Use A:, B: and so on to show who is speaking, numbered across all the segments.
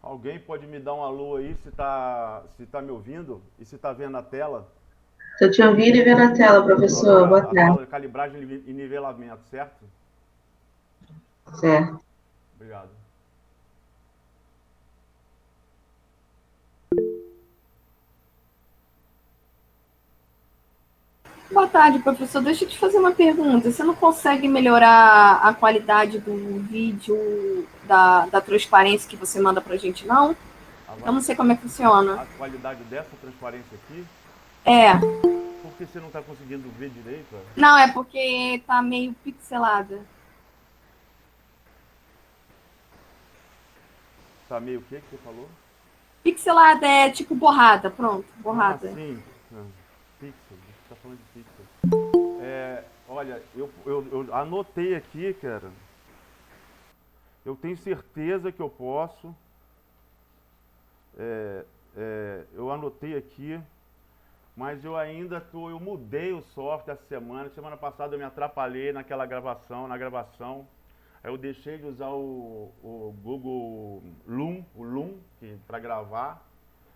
A: Alguém pode me dar um alô aí se tá me ouvindo e se tá vendo a tela?
B: Estou te ouvindo e vendo a tela,
A: Tô vendo
B: professor. Boa
A: a
B: tarde.
A: tela de calibragem e nivelamento, certo?
B: Certo.
A: Obrigado.
C: Boa tarde, professor. Deixa eu te fazer uma pergunta. Você não consegue melhorar a qualidade do vídeo, da transparência que você manda para a gente, não? Eu não sei como é que funciona.
A: A qualidade dessa transparência aqui,
C: É.
A: por que você não está conseguindo ver direito? Ó?
C: Não, é porque tá meio pixelada.
A: Tá meio o que você falou?
C: Pixelada é tipo borrada, pronto,
A: Ah,
C: borrada.
A: sim. Pixel, você está falando de pixel. Olha, eu anotei aqui, cara. Eu tenho certeza que eu posso. Eu anotei aqui, mas eu ainda tô. Eu mudei o software essa semana. Semana passada eu me atrapalhei na gravação. Aí eu deixei de usar o Google Loom, para gravar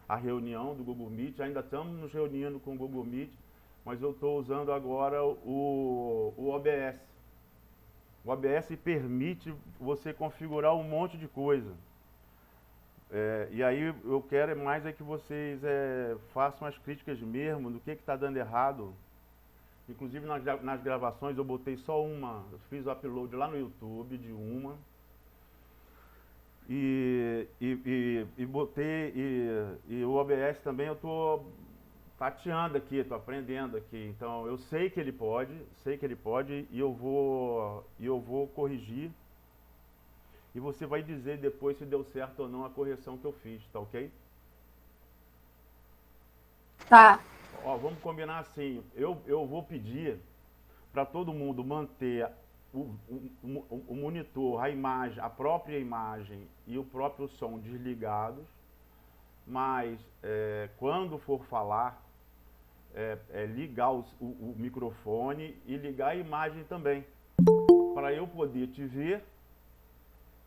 A: a reunião do Google Meet. Ainda estamos nos reunindo com o Google Meet, mas eu estou usando agora o OBS. O OBS permite você configurar um monte de coisa. E aí eu quero mais que vocês façam as críticas mesmo do que está dando errado. Inclusive nas gravações eu botei só uma, eu fiz o upload lá no YouTube de uma. E botei, e o OBS também eu estou tateando aqui, estou aprendendo aqui. Então eu sei que ele pode e eu vou corrigir. E você vai dizer depois se deu certo ou não a correção que eu fiz, tá ok?
C: Tá.
A: Ó, vamos combinar assim, eu vou pedir para todo mundo manter o monitor, a imagem, a própria imagem e o próprio som desligados, mas quando for falar, ligar o microfone e ligar a imagem também, para eu poder te ver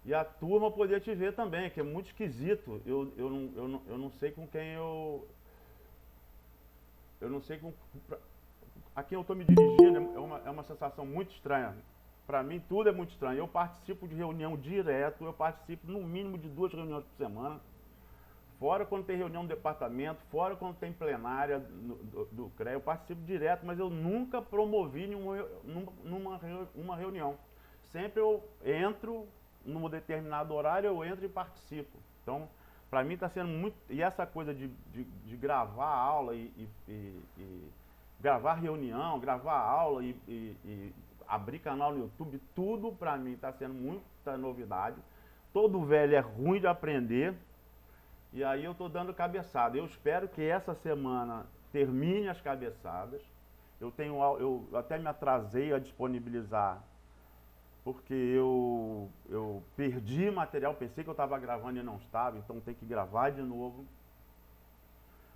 A: e a turma poder te ver também, que é muito esquisito. Eu não sei com quem eu não sei com, a quem eu estou me dirigindo. É uma sensação muito estranha. Para mim tudo é muito estranho. Eu participo de reunião direto, eu participo no mínimo de 2 reuniões por semana. Fora quando tem reunião do departamento, fora quando tem plenária do CREA, eu participo direto, mas eu nunca promovi uma reunião. Sempre eu entro num determinado horário, eu entro e participo. Então, para mim está sendo muito. E essa coisa de gravar aula e gravar reunião, gravar aula e abrir canal no YouTube, tudo para mim está sendo muita novidade. Todo velho é ruim de aprender. E aí eu estou dando cabeçada. Eu espero que essa semana termine as cabeçadas. Eu até me atrasei a disponibilizar, porque eu perdi material, pensei que eu estava gravando e não estava, então tem que gravar de novo.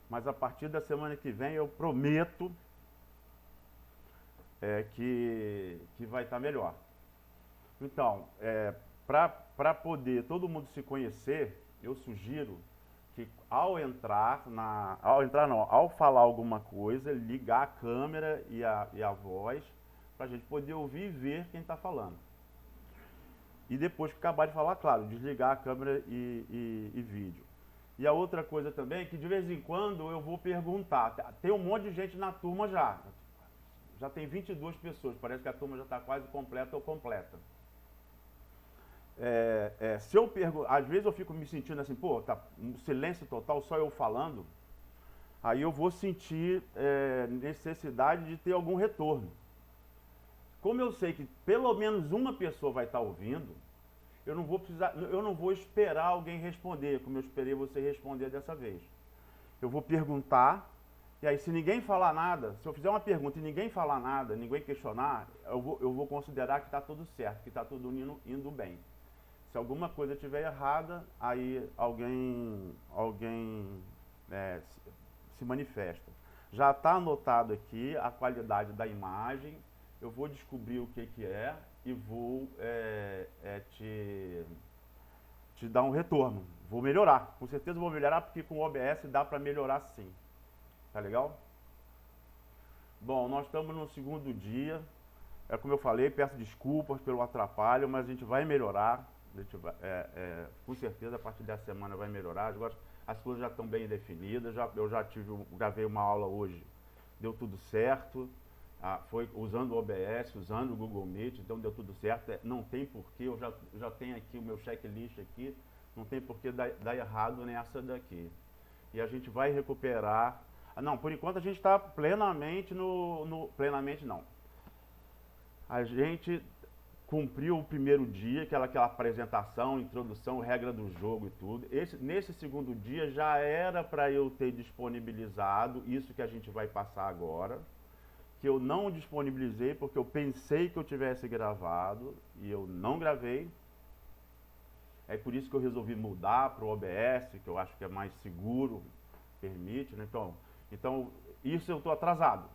A: Mas a partir da semana que vem eu prometo que vai estar melhor. Então, para poder todo mundo se conhecer, eu sugiro que ao falar alguma coisa, ligar a câmera e a voz, para a gente poder ouvir e ver quem está falando. E depois que acabar de falar, claro, desligar a câmera e vídeo. E a outra coisa também é que de vez em quando eu vou perguntar. Tem um monte de gente na turma já. Já tem 22 pessoas, parece que a turma já está quase completa ou completa. Se eu às vezes eu fico me sentindo assim, pô, tá um silêncio total, só eu falando, aí eu vou sentir necessidade de ter algum retorno. Como eu sei que pelo menos uma pessoa vai estar ouvindo, eu não vou esperar alguém responder, como eu esperei você responder dessa vez. Eu vou perguntar, e aí se ninguém falar nada, se eu fizer uma pergunta e ninguém falar nada, ninguém questionar, eu vou considerar que está tudo certo, que está tudo indo bem. Se alguma coisa estiver errada, aí alguém se manifesta. Já está anotado aqui a qualidade da imagem, eu vou descobrir o que é e vou te dar um retorno. Vou melhorar, com certeza vou melhorar, porque com o OBS dá para melhorar sim. Tá legal? Bom, nós estamos no segundo dia. É como eu falei, peço desculpas pelo atrapalho, mas a gente vai melhorar. A gente vai, com certeza a partir dessa semana vai melhorar. Agora as coisas já estão bem definidas. Eu já gravei uma aula hoje, deu tudo certo. Foi usando o OBS, usando o Google Meet, então deu tudo certo. Não tem porquê, eu já tenho aqui o meu checklist aqui, não tem porquê dar errado nessa daqui. E a gente vai recuperar. Não, por enquanto a gente está plenamente plenamente não. A gente cumpriu o primeiro dia, aquela apresentação, introdução, regra do jogo e tudo. Nesse segundo dia já era para eu ter disponibilizado isso que a gente vai passar agora, que eu não disponibilizei porque eu pensei que eu tivesse gravado e eu não gravei. É por isso que eu resolvi mudar para o OBS, que eu acho que é mais seguro, permite, né? Então isso eu estou atrasado.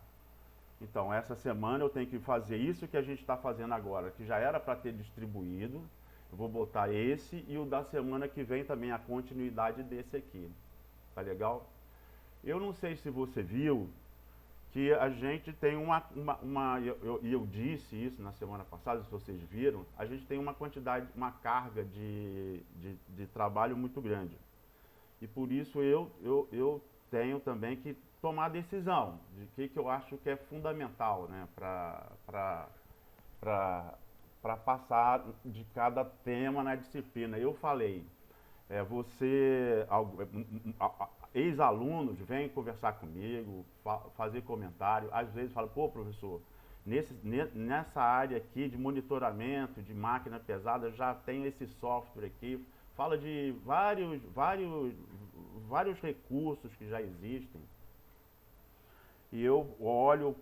A: Então, essa semana eu tenho que fazer isso que a gente está fazendo agora, que já era para ter distribuído. Eu vou botar esse e o da semana que vem também, a continuidade desse aqui. Tá legal? Eu não sei se você viu que a gente tem eu disse isso na semana passada, se vocês viram, a gente tem uma carga de trabalho muito grande. E por isso eu tenho também que tomar decisão de que eu acho que é fundamental, né, para passar de cada tema na disciplina. Eu falei, ex-alunos vêm conversar comigo, fazer comentário, às vezes fala, pô, professor, nessa área aqui de monitoramento de máquina pesada já tem esse software aqui, fala de vários recursos que já existem. E eu olho,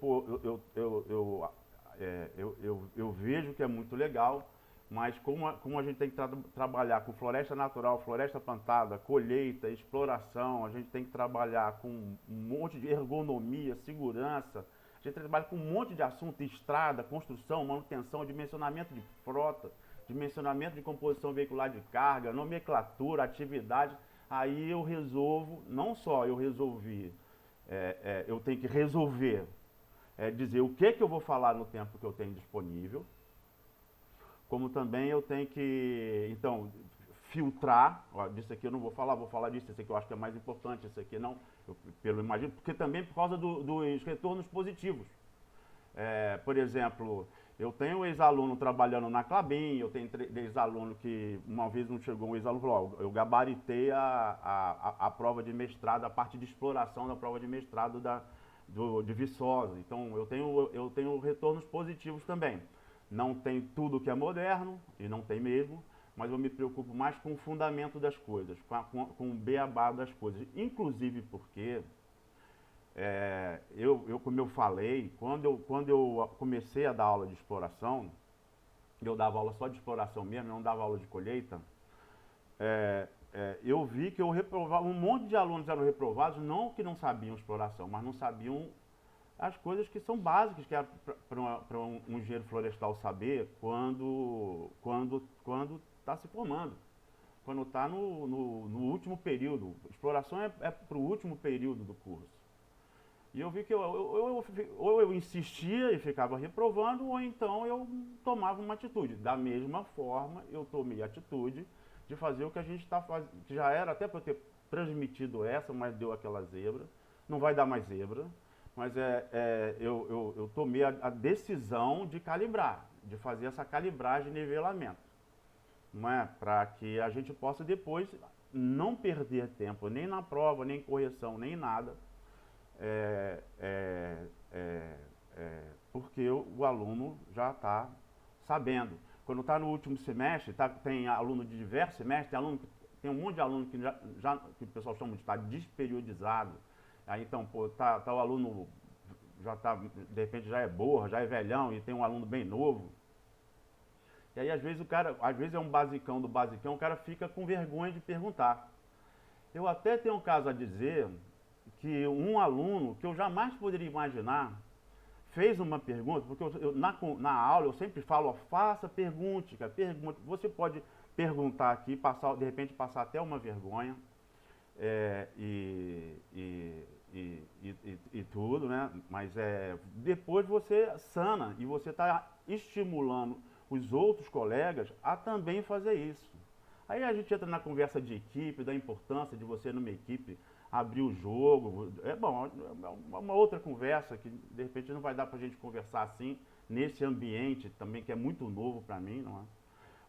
A: eu vejo que é muito legal, mas como a gente tem que trabalhar com floresta natural, floresta plantada, colheita, exploração, a gente tem que trabalhar com um monte de ergonomia, segurança, a gente trabalha com um monte de assunto, estrada, construção, manutenção, dimensionamento de frota, dimensionamento de composição veicular de carga, nomenclatura, atividade. Aí eu resolvo, não só eu resolvi, eu tenho que resolver, dizer o que eu vou falar no tempo que eu tenho disponível, como também eu tenho que, então, filtrar, ó, disso aqui eu não vou falar disso, esse aqui eu acho que é mais importante, esse aqui não, imagino, porque também por causa dos retornos positivos. Por exemplo, eu tenho um ex-aluno trabalhando na Klabin, eu tenho ex-aluno que uma vez não chegou, um ex-aluno falou, eu gabaritei a prova de mestrado, a parte de exploração da prova de mestrado de Viçosa. Então eu tenho retornos positivos também. Não tem tudo que é moderno, e não tem mesmo, mas eu me preocupo mais com o fundamento das coisas, com o beabá das coisas. Inclusive porque, como eu falei, quando eu comecei a dar aula de exploração, eu dava aula só de exploração mesmo, não dava aula de colheita, eu vi que eu reprovava, um monte de alunos eram reprovados, não que não sabiam exploração, mas não sabiam as coisas que são básicas, que é para um engenheiro florestal saber quando está se formando, quando está no último período. Exploração é para o último período do curso. E eu vi que ou eu insistia e ficava reprovando, ou então eu tomava uma atitude. Da mesma forma, eu tomei a atitude de fazer o que a gente está fazendo, que já era até para eu ter transmitido essa, mas deu aquela zebra. Não vai dar mais zebra, mas eu tomei a decisão de calibrar, de fazer essa calibragem de nivelamento. Não é? Para que a gente possa depois não perder tempo, nem na prova, nem em correção, nem nada. Porque o aluno já está sabendo. Quando está no último semestre, tem aluno de diversos semestres, tem um monte de aluno que que o pessoal chama de estar desperiodizado. Aí então, o aluno já está, de repente já é borra, já é velhão, e tem um aluno bem novo. E aí às vezes é um basicão do basicão, o cara fica com vergonha de perguntar. Eu até tenho um caso a dizer que um aluno que eu jamais poderia imaginar fez uma pergunta, porque na aula eu sempre falo, faça, pergunte, você pode perguntar aqui, passar, de repente passar até uma vergonha, e tudo, né? Mas depois você sana e você está estimulando os outros colegas a também fazer isso. Aí a gente entra na conversa de equipe, da importância de você numa equipe abrir o jogo. É bom, é uma outra conversa que de repente não vai dar para a gente conversar assim, nesse ambiente também que é muito novo para mim, não é?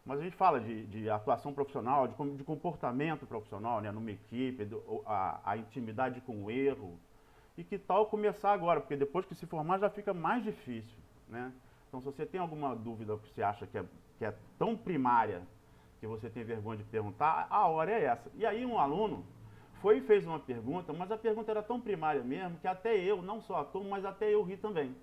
A: Mas a gente fala de atuação profissional, de comportamento profissional, né, numa equipe, a intimidade com o erro. E que tal começar agora, porque depois que se formar já fica mais difícil, né? Então, se você tem alguma dúvida que você acha que é tão primária, que você tem vergonha de perguntar, a hora é essa. E aí um aluno foi e fez uma pergunta, mas a pergunta era tão primária mesmo, que até eu, não só a turma, mas até eu ri também.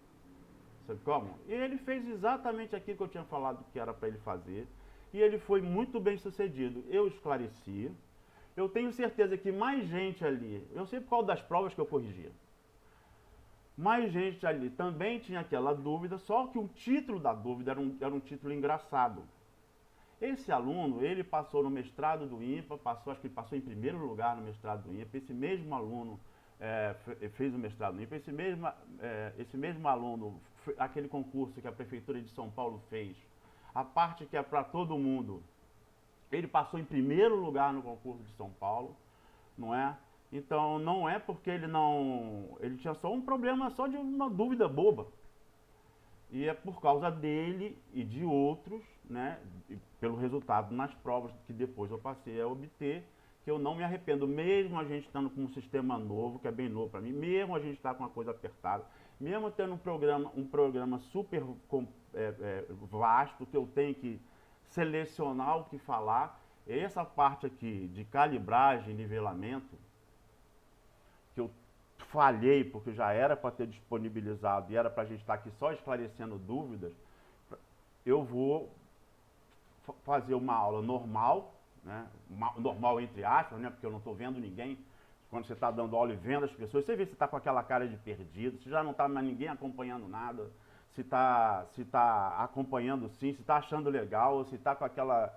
A: Sabe como? E ele fez exatamente aquilo que eu tinha falado que era para ele fazer. E ele foi muito bem sucedido. Eu esclareci. Eu tenho certeza que mais gente ali, eu sei por causa das provas que eu corrigia, mais gente ali também tinha aquela dúvida, só que o título da dúvida era um título engraçado. Esse aluno, ele passou no mestrado do INPA, acho que ele passou em primeiro lugar no mestrado do INPA. Esse mesmo aluno fez o mestrado do INPA. Esse mesmo aluno, aquele concurso que a Prefeitura de São Paulo fez, a parte que é para todo mundo, ele passou em primeiro lugar no concurso de São Paulo, não é? Então, não é porque ele tinha só um problema, só de uma dúvida boba. E é por causa dele e de outros, né, pelo resultado nas provas que depois eu passei a obter, que eu não me arrependo, mesmo a gente estando com um sistema novo, que é bem novo para mim, mesmo a gente estar com uma coisa apertada, mesmo tendo um programa super vasto, que eu tenho que selecionar o que falar, essa parte aqui de calibragem, nivelamento, que eu falhei porque já era para ter disponibilizado e era para a gente estar aqui só esclarecendo dúvidas, eu vou fazer uma aula normal, né? Normal entre aspas, né? Porque eu não estou vendo ninguém. Quando você está dando aula e vendo as pessoas, você vê se está com aquela cara de perdido, se já não está mais ninguém acompanhando nada, se está acompanhando sim, se está achando legal, ou se está com aquela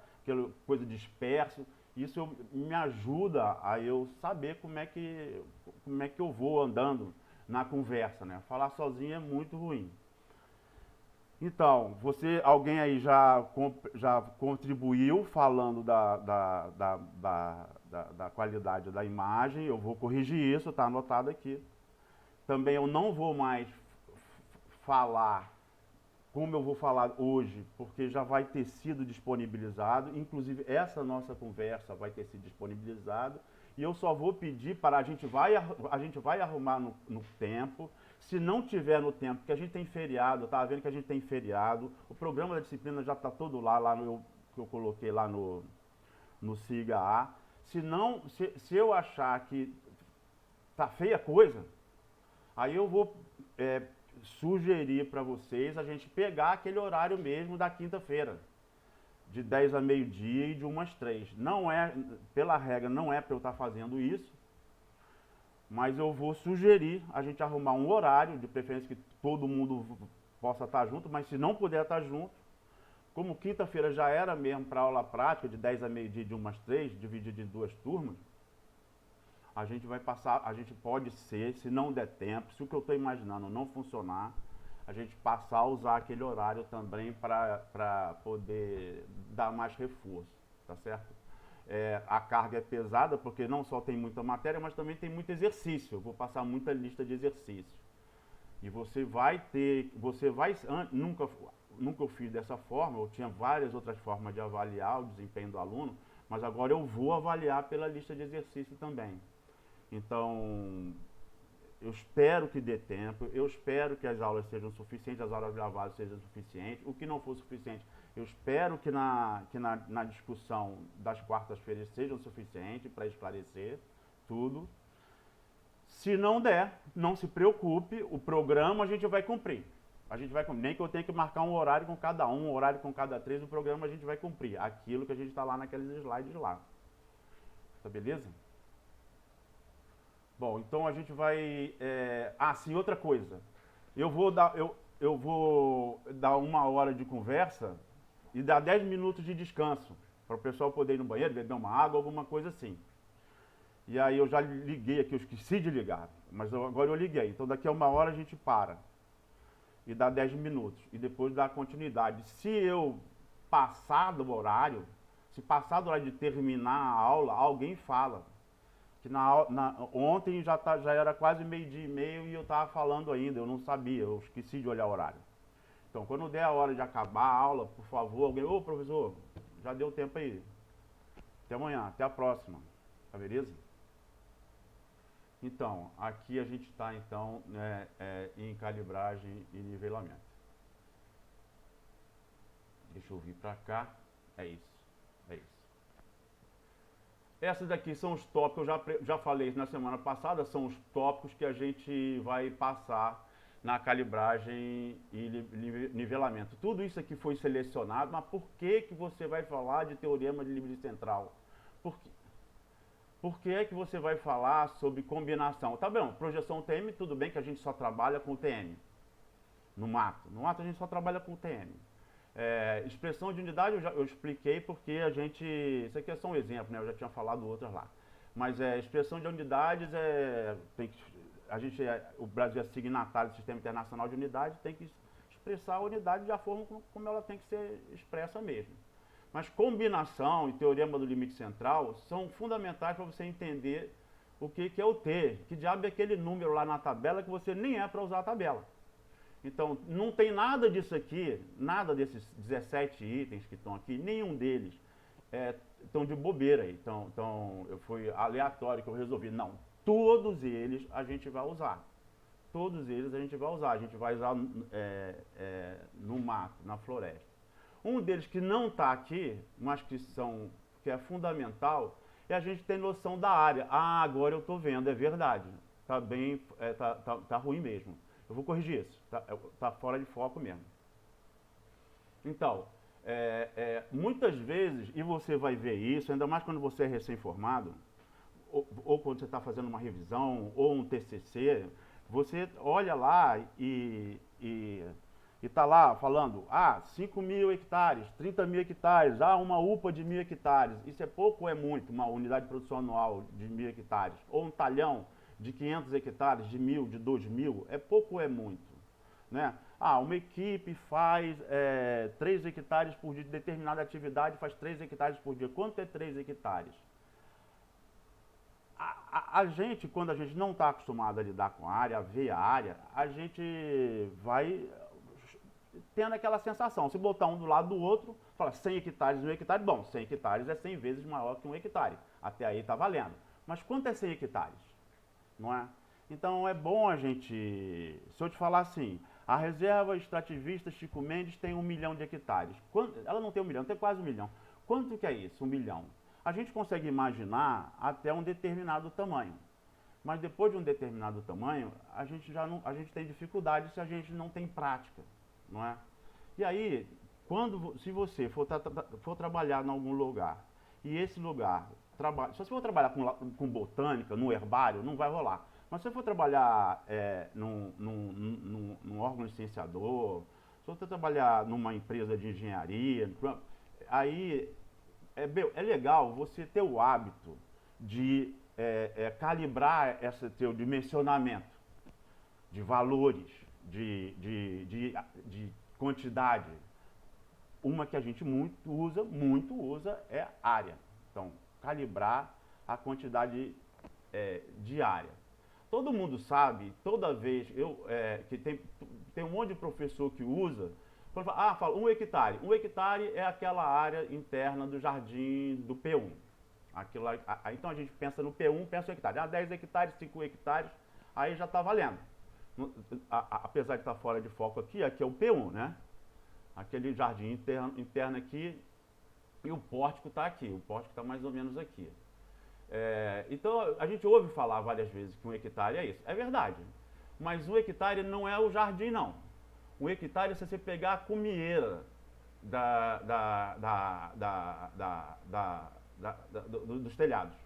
A: coisa disperso. Isso me ajuda a eu saber como é que eu vou andando na conversa, né? Falar sozinho é muito ruim. Então, alguém aí já contribuiu falando da qualidade da imagem, eu vou corrigir isso, está anotado aqui. Também eu não vou mais falar como eu vou falar hoje, porque já vai ter sido disponibilizado, inclusive essa nossa conversa vai ter sido disponibilizada, e eu só vou pedir para a gente vai arrumar no tempo. Se não tiver no tempo, porque a gente tem feriado, eu estava vendo que a gente tem feriado, o programa da disciplina já está todo lá que eu coloquei lá no SIGA-A. Se eu achar que tá feia a coisa, aí eu vou sugerir para vocês a gente pegar aquele horário mesmo da quinta-feira, de 10 a meio-dia e de 1 às 3. Não é, pela regra, não é para eu estar fazendo isso, mas eu vou sugerir a gente arrumar um horário, de preferência que todo mundo possa estar junto, mas se não puder estar junto, como quinta-feira já era mesmo para aula prática, de 10 a meio-dia e de 1 às 3, dividido em 2 turmas, a gente vai passar, a gente pode ser, se não der tempo, se o que eu estou imaginando não funcionar, a gente passar a usar aquele horário também para poder dar mais reforço, tá certo? A carga é pesada porque não só tem muita matéria, mas também tem muito exercício. Eu vou passar muita lista de exercícios. E nunca eu fiz dessa forma, eu tinha várias outras formas de avaliar o desempenho do aluno, mas agora eu vou avaliar pela lista de exercício também. Então, eu espero que dê tempo, eu espero que as aulas sejam suficientes, as aulas gravadas sejam suficientes. O que não for suficiente, eu espero que na discussão das quartas-feiras sejam suficientes para esclarecer tudo. Se não der, não se preocupe, o programa a gente vai cumprir. Nem que eu tenha que marcar um horário com cada um horário com cada 3, o programa a gente vai cumprir. Aquilo que a gente está lá naqueles slides lá. Tá beleza? Bom, então a gente vai... sim, outra coisa. Eu vou dar 1 hora de conversa e dar 10 minutos de descanso. para o pessoal poder ir no banheiro, beber uma água, alguma coisa assim. E aí eu já liguei aqui, eu esqueci de ligar, mas agora eu liguei. Então daqui a 1 hora a gente para e dá 10 minutos e depois dá continuidade. Se eu passar do horário, se passar do horário de terminar a aula, alguém fala. Que ontem já era quase 12:30 e eu estava falando ainda, eu não sabia, eu esqueci de olhar o horário. Então, quando der a hora de acabar a aula, por favor, alguém, ô professor, já deu tempo aí. Até amanhã, até a próxima. Tá beleza? Então, aqui a gente está, então, em calibragem e nivelamento. Deixa eu vir para cá. É isso. É isso. Essas daqui são os tópicos, eu já falei na semana passada, são os tópicos que a gente vai passar na calibragem e nivelamento. Tudo isso aqui foi selecionado, mas por que você vai falar de teorema de livre central? Por que você vai falar sobre combinação? Tá bom, projeção TM, tudo bem que a gente só trabalha com TM. No mato. No mato a gente só trabalha com TM. Expressão de unidade eu expliquei porque a gente... Isso aqui é só um exemplo, né? Eu já tinha falado outras lá. Mas expressão de unidades o Brasil é signatário do Sistema Internacional de Unidades, tem que expressar a unidade da forma como ela tem que ser expressa mesmo. Mas combinação e teorema do limite central são fundamentais para você entender o que é o T. Que diabo é aquele número lá na tabela que você nem é para usar a tabela. Então, não tem nada disso aqui, nada desses 17 itens que estão aqui, nenhum deles estão de bobeira aí. Então, foi aleatório que eu resolvi. Não, todos eles a gente vai usar. Todos eles a gente vai usar. A gente vai usar no mato, na floresta. Um deles que não está aqui, mas que é fundamental, é a gente ter noção da área. Ah, agora eu estou vendo, é verdade. Está bem, tá ruim mesmo. Eu vou corrigir isso, tá fora de foco mesmo. Então, muitas vezes, e você vai ver isso, ainda mais quando você é recém-formado, ou quando você está fazendo uma revisão, ou um TCC, você olha lá e está lá falando, 5.000 hectares, 30.000 hectares, uma UPA de 1.000 hectares. Isso é pouco ou é muito, uma unidade de produção anual de 1.000 hectares? Ou um talhão de 500 hectares, de 1.000, de 2.000, é pouco ou é muito? Né? Uma equipe faz 3 hectares por dia de determinada atividade, faz 3 hectares por dia. Quanto é 3 hectares? A gente, quando a gente não está acostumado a lidar com a área, a ver a área, a gente vai tendo aquela sensação. Se botar um do lado do outro, fala 100 hectares, 1 hectare, bom, 100 hectares é 100 vezes maior que 1 hectare. Até aí está valendo. Mas quanto é 100 hectares? Não é? Então é bom a gente, se eu te falar assim, a reserva extrativista Chico Mendes tem 1 milhão de hectares. Ela não tem 1 milhão, tem quase 1 milhão. Quanto que é isso, 1 milhão? A gente consegue imaginar até um determinado tamanho. Mas depois de um determinado tamanho, a gente tem dificuldade se a gente não tem prática, não é? E aí, se você for trabalhar em algum lugar, e esse lugar se você for trabalhar com botânica, no herbário, não vai rolar. Mas se você for trabalhar num órgão licenciador, se você for trabalhar numa empresa de engenharia, aí é legal você ter o hábito de calibrar esse teu dimensionamento de valores, de quantidade. Uma que a gente muito usa é área. Então, calibrar a quantidade de área. Todo mundo sabe, toda vez que tem um monte de professor que usa, fala 1 hectare. 1 hectare é aquela área interna do jardim do P1. Então a gente pensa no P1, pensa no hectare. 10 hectares, 5 hectares, aí já está valendo. Apesar de estar fora de foco aqui é o P1, né? Aquele jardim interno aqui, e o pórtico está aqui, o pórtico está mais ou menos aqui. Então, a gente ouve falar várias vezes que 1 hectare é isso. É verdade. Mas 1 hectare não é o jardim, não. 1 hectare é se você pegar a cumieira dos telhados.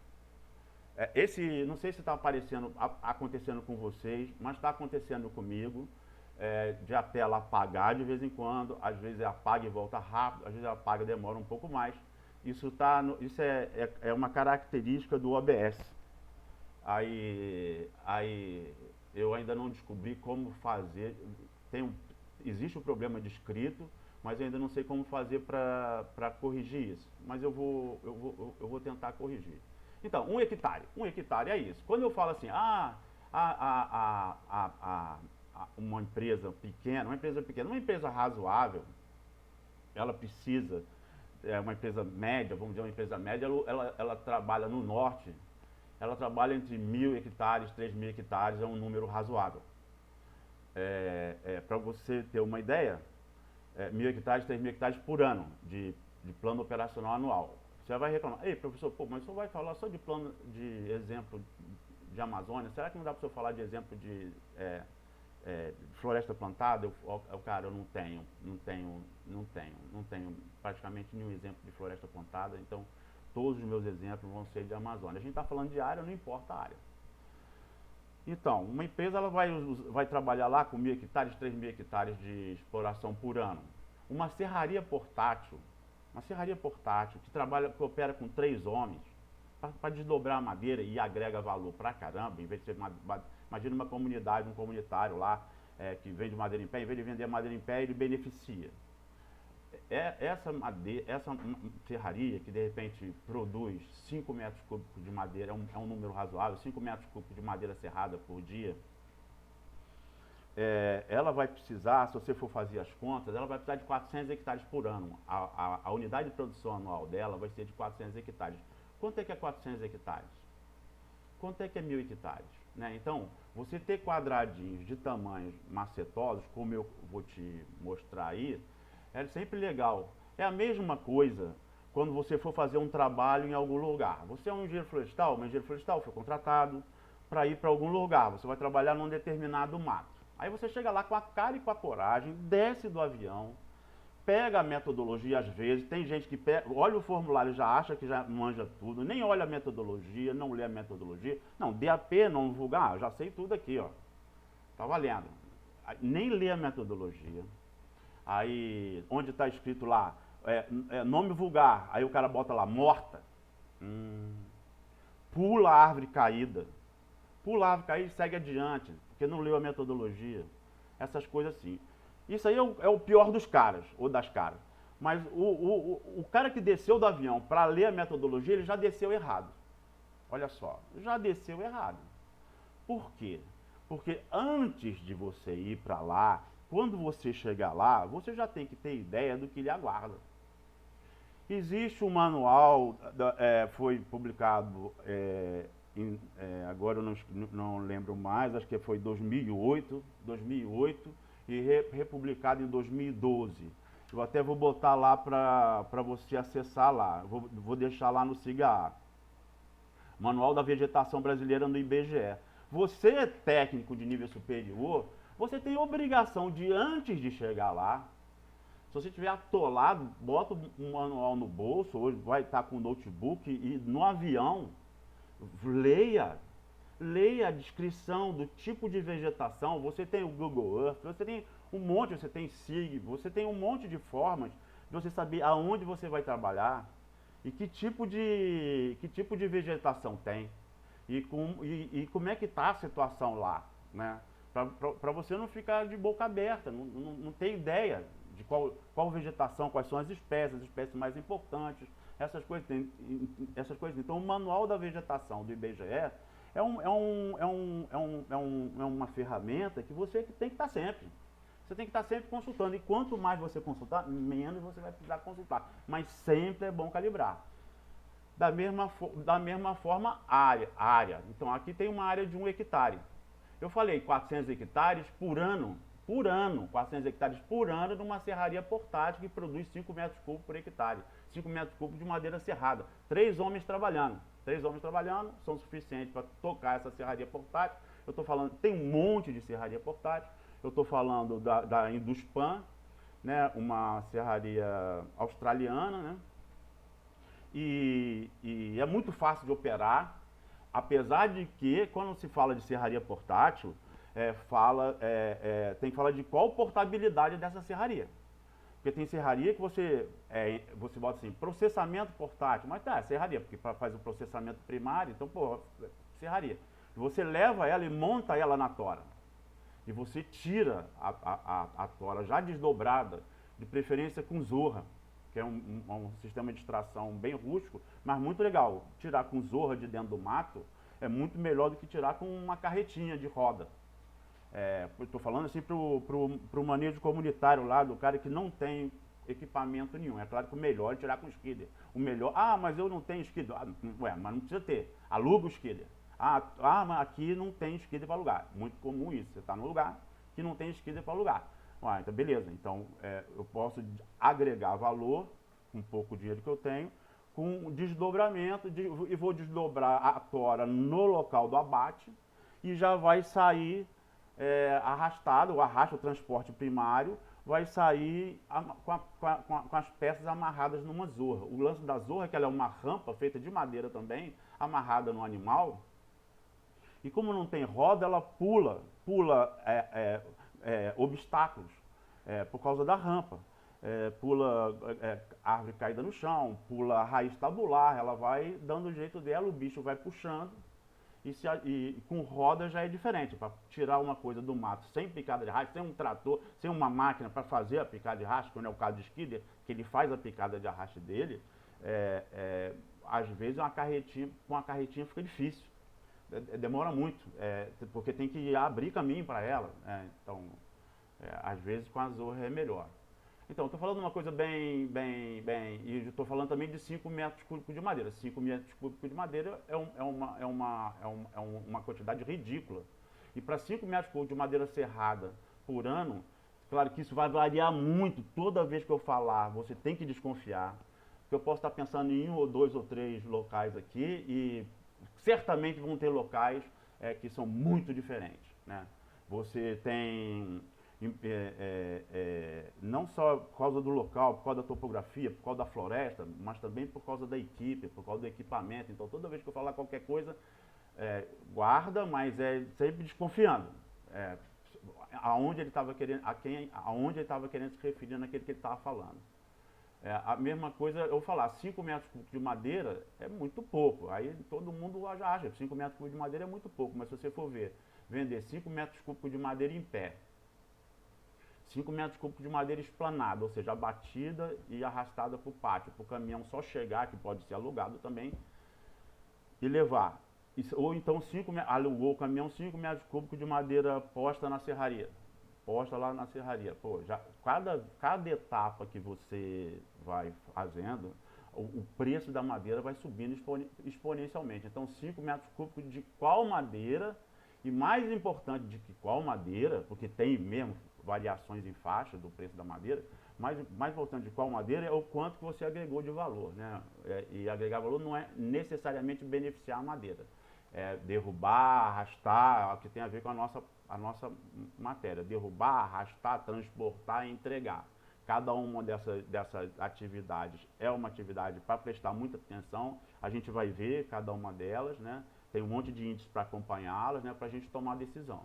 A: Não sei se está acontecendo com vocês, mas está acontecendo comigo. De a tela apagar de vez em quando, às vezes apaga e volta rápido, às vezes apaga e demora um pouco mais. Isso é uma característica do OBS. Aí eu ainda não descobri como fazer. Existe o problema de escrito, mas eu ainda não sei como fazer para corrigir isso. Mas eu vou tentar corrigir. Então, um hectare é isso. Quando eu falo assim, uma empresa pequena, uma empresa razoável, ela precisa, uma empresa média, vamos dizer uma empresa média, ela trabalha no norte, ela trabalha entre 1.000 hectares, 3.000 hectares, é um número razoável. Para você ter uma ideia, 1.000 hectares, 3.000 hectares por ano de plano operacional anual. Você vai reclamar, ei professor, mas o senhor vai falar só de plano, de exemplo de Amazônia, será que não dá para o senhor falar de exemplo de floresta plantada? Cara, eu não tenho praticamente nenhum exemplo de floresta plantada, então todos os meus exemplos vão ser de Amazônia. A gente está falando de área, não importa a área. Então, uma empresa ela vai trabalhar lá com 1.000 hectares, 3.000 hectares de exploração por ano. Uma serraria portátil que opera com 3 homens, para desdobrar a madeira e agrega valor pra caramba, em vez de ser imagina uma comunidade, um comunitário lá que vende madeira em pé, em vez de vender madeira em pé, ele beneficia. Essa serraria que de repente produz 5 metros cúbicos de madeira, é um número razoável, 5 metros cúbicos de madeira serrada por dia, ela vai precisar, se você for fazer as contas, ela vai precisar de 400 hectares por ano. A unidade de produção anual dela vai ser de 400 hectares. Quanto é que é 400 hectares? Quanto é que é 1.000 hectares? Né? Então, você ter quadradinhos de tamanhos macetosos, como eu vou te mostrar aí, é sempre legal. É a mesma coisa quando você for fazer um trabalho em algum lugar. Você é um engenheiro florestal foi contratado para ir para algum lugar. Você vai trabalhar num determinado mato. Aí você chega lá com a cara e com a coragem, desce do avião, pega a metodologia às vezes, tem gente que olha o formulário e já acha que já manja tudo, nem olha a metodologia, não lê a metodologia. Não, DAP, não vulgar, já sei tudo aqui, ó. Tá valendo. Nem lê a metodologia. Aí, onde está escrito lá, nome vulgar, aí o cara bota lá, morta. Pula a árvore caída. Pula a árvore caída e segue adiante, porque não leu a metodologia. Essas coisas assim. Isso aí é o pior dos caras, ou das caras. Mas o cara que desceu do avião para ler a metodologia, ele já desceu errado. Olha só, já desceu errado. Por quê? Porque antes de você ir para lá, quando você chegar lá, você já tem que ter ideia do que lhe aguarda. Existe um manual, foi publicado, agora eu não lembro mais, acho que foi 2008 e republicado em 2012. Eu até vou botar lá para você acessar lá, vou deixar lá no SIGA. Manual da Vegetação Brasileira no IBGE. Você é técnico de nível superior, você tem obrigação de, antes de chegar lá, se você estiver atolado, bota um manual no bolso, hoje vai estar com o notebook e no avião, leia a descrição do tipo de vegetação. Você tem o Google Earth, você tem SIG, você tem um monte de formas de você saber aonde você vai trabalhar e que tipo de vegetação tem e como é que está a situação lá, né? Para você não ficar de boca aberta, não ter ideia de qual vegetação, quais são as espécies mais importantes, essas coisas. Então, o Manual da Vegetação do IBGE é uma ferramenta que você tem que estar sempre. Você tem que estar sempre consultando. E quanto mais você consultar, menos você vai precisar consultar. Mas sempre é bom calibrar. Da mesma forma, área. Então, aqui tem uma área de 1 hectare. Eu falei 400 hectares por ano. 400 hectares por ano numa serraria portátil que produz 5 metros cúbicos por hectare. 5 metros cúbicos de madeira serrada. 3 homens trabalhando são suficientes para tocar essa serraria portátil. Eu estou falando, tem um monte de serraria portátil. Eu estou falando da Induspan, né, uma serraria australiana, né? E é muito fácil de operar, apesar de que, quando se fala de serraria portátil, tem que falar de qual portabilidade dessa serraria. Porque tem serraria que você bota assim, processamento portátil, mas tá, serraria, porque faz o processamento primário, então, pô, serraria. Você leva ela e monta ela na tora. E você tira a tora já desdobrada, de preferência com zorra, que é um sistema de extração bem rústico, mas muito legal. Tirar com zorra de dentro do mato é muito melhor do que tirar com uma carretinha de roda. Estou falando assim pro manejo comunitário lá, do cara que não tem equipamento nenhum. É claro que o melhor é tirar com skidder. O melhor, mas eu não tenho skidder. Mas não precisa ter. Aluga o skidder. Mas aqui não tem skidder para alugar. Muito comum isso. Você está num lugar que não tem skidder para alugar. Então beleza. Então eu posso agregar valor com pouco dinheiro que eu tenho, com desdobramento, e vou desdobrar a tora no local do abate e já vai sair arrastado, o transporte primário, vai sair com as peças amarradas numa zorra. O lance da zorra é que ela é uma rampa feita de madeira também, amarrada no animal, e como não tem roda, ela pula obstáculos por causa da rampa. Pula árvore caída no chão, pula raiz tabular, ela vai dando o jeito dela, o bicho vai puxando. E com roda já é diferente, para tirar uma coisa do mato sem picada de arraste, sem um trator, sem uma máquina para fazer a picada de arraste, quando é o caso de skidder, que ele faz a picada de arraste dele, às vezes com uma carretinha fica difícil, demora muito, porque tem que abrir caminho para ela, então às vezes com a zorra é melhor. Então, estou falando uma coisa e estou falando também de 5 metros cúbicos de madeira. 5 metros cúbicos de madeira é uma quantidade ridícula. E para 5 metros cúbicos de madeira serrada por ano, claro que isso vai variar muito. Toda vez que eu falar, você tem que desconfiar. Porque eu posso estar pensando em 1 ou 2 ou 3 locais aqui e certamente vão ter locais que são muito diferentes, né? Você tem... não só por causa do local, por causa da topografia, por causa da floresta, mas também por causa da equipe, por causa do equipamento. Então toda vez que eu falar qualquer coisa, guarda, mas sempre desconfiando. Aonde ele estava querendo, aonde ele estava querendo se referir naquele que ele estava falando. A mesma coisa eu falar, 5 metros cúbicos de madeira é muito pouco. Aí todo mundo já acha, 5 metros cúbicos de madeira é muito pouco, mas se você for vender 5 metros cúbicos de madeira em pé, 5 metros cúbicos de madeira esplanada, ou seja, abatida e arrastada para o pátio, para o caminhão só chegar, que pode ser alugado também, e levar. Ou então alugou o caminhão 5 metros cúbicos de madeira posta na serraria. Posta lá na serraria. Pô, cada etapa que você vai fazendo, o preço da madeira vai subindo exponencialmente. Então 5 metros cúbicos de qual madeira, e mais importante de que qual madeira, porque tem mesmo variações em faixa do preço da madeira, mais importante de qual madeira é o quanto que você agregou de valor, né? E agregar valor não é necessariamente beneficiar a madeira. Derrubar, arrastar, que tem a ver com a nossa matéria. Derrubar, arrastar, transportar e entregar. Cada uma dessas atividades é uma atividade para prestar muita atenção. A gente vai ver cada uma delas, né? Tem um monte de índices para acompanhá-las, né? Para a gente tomar a decisão.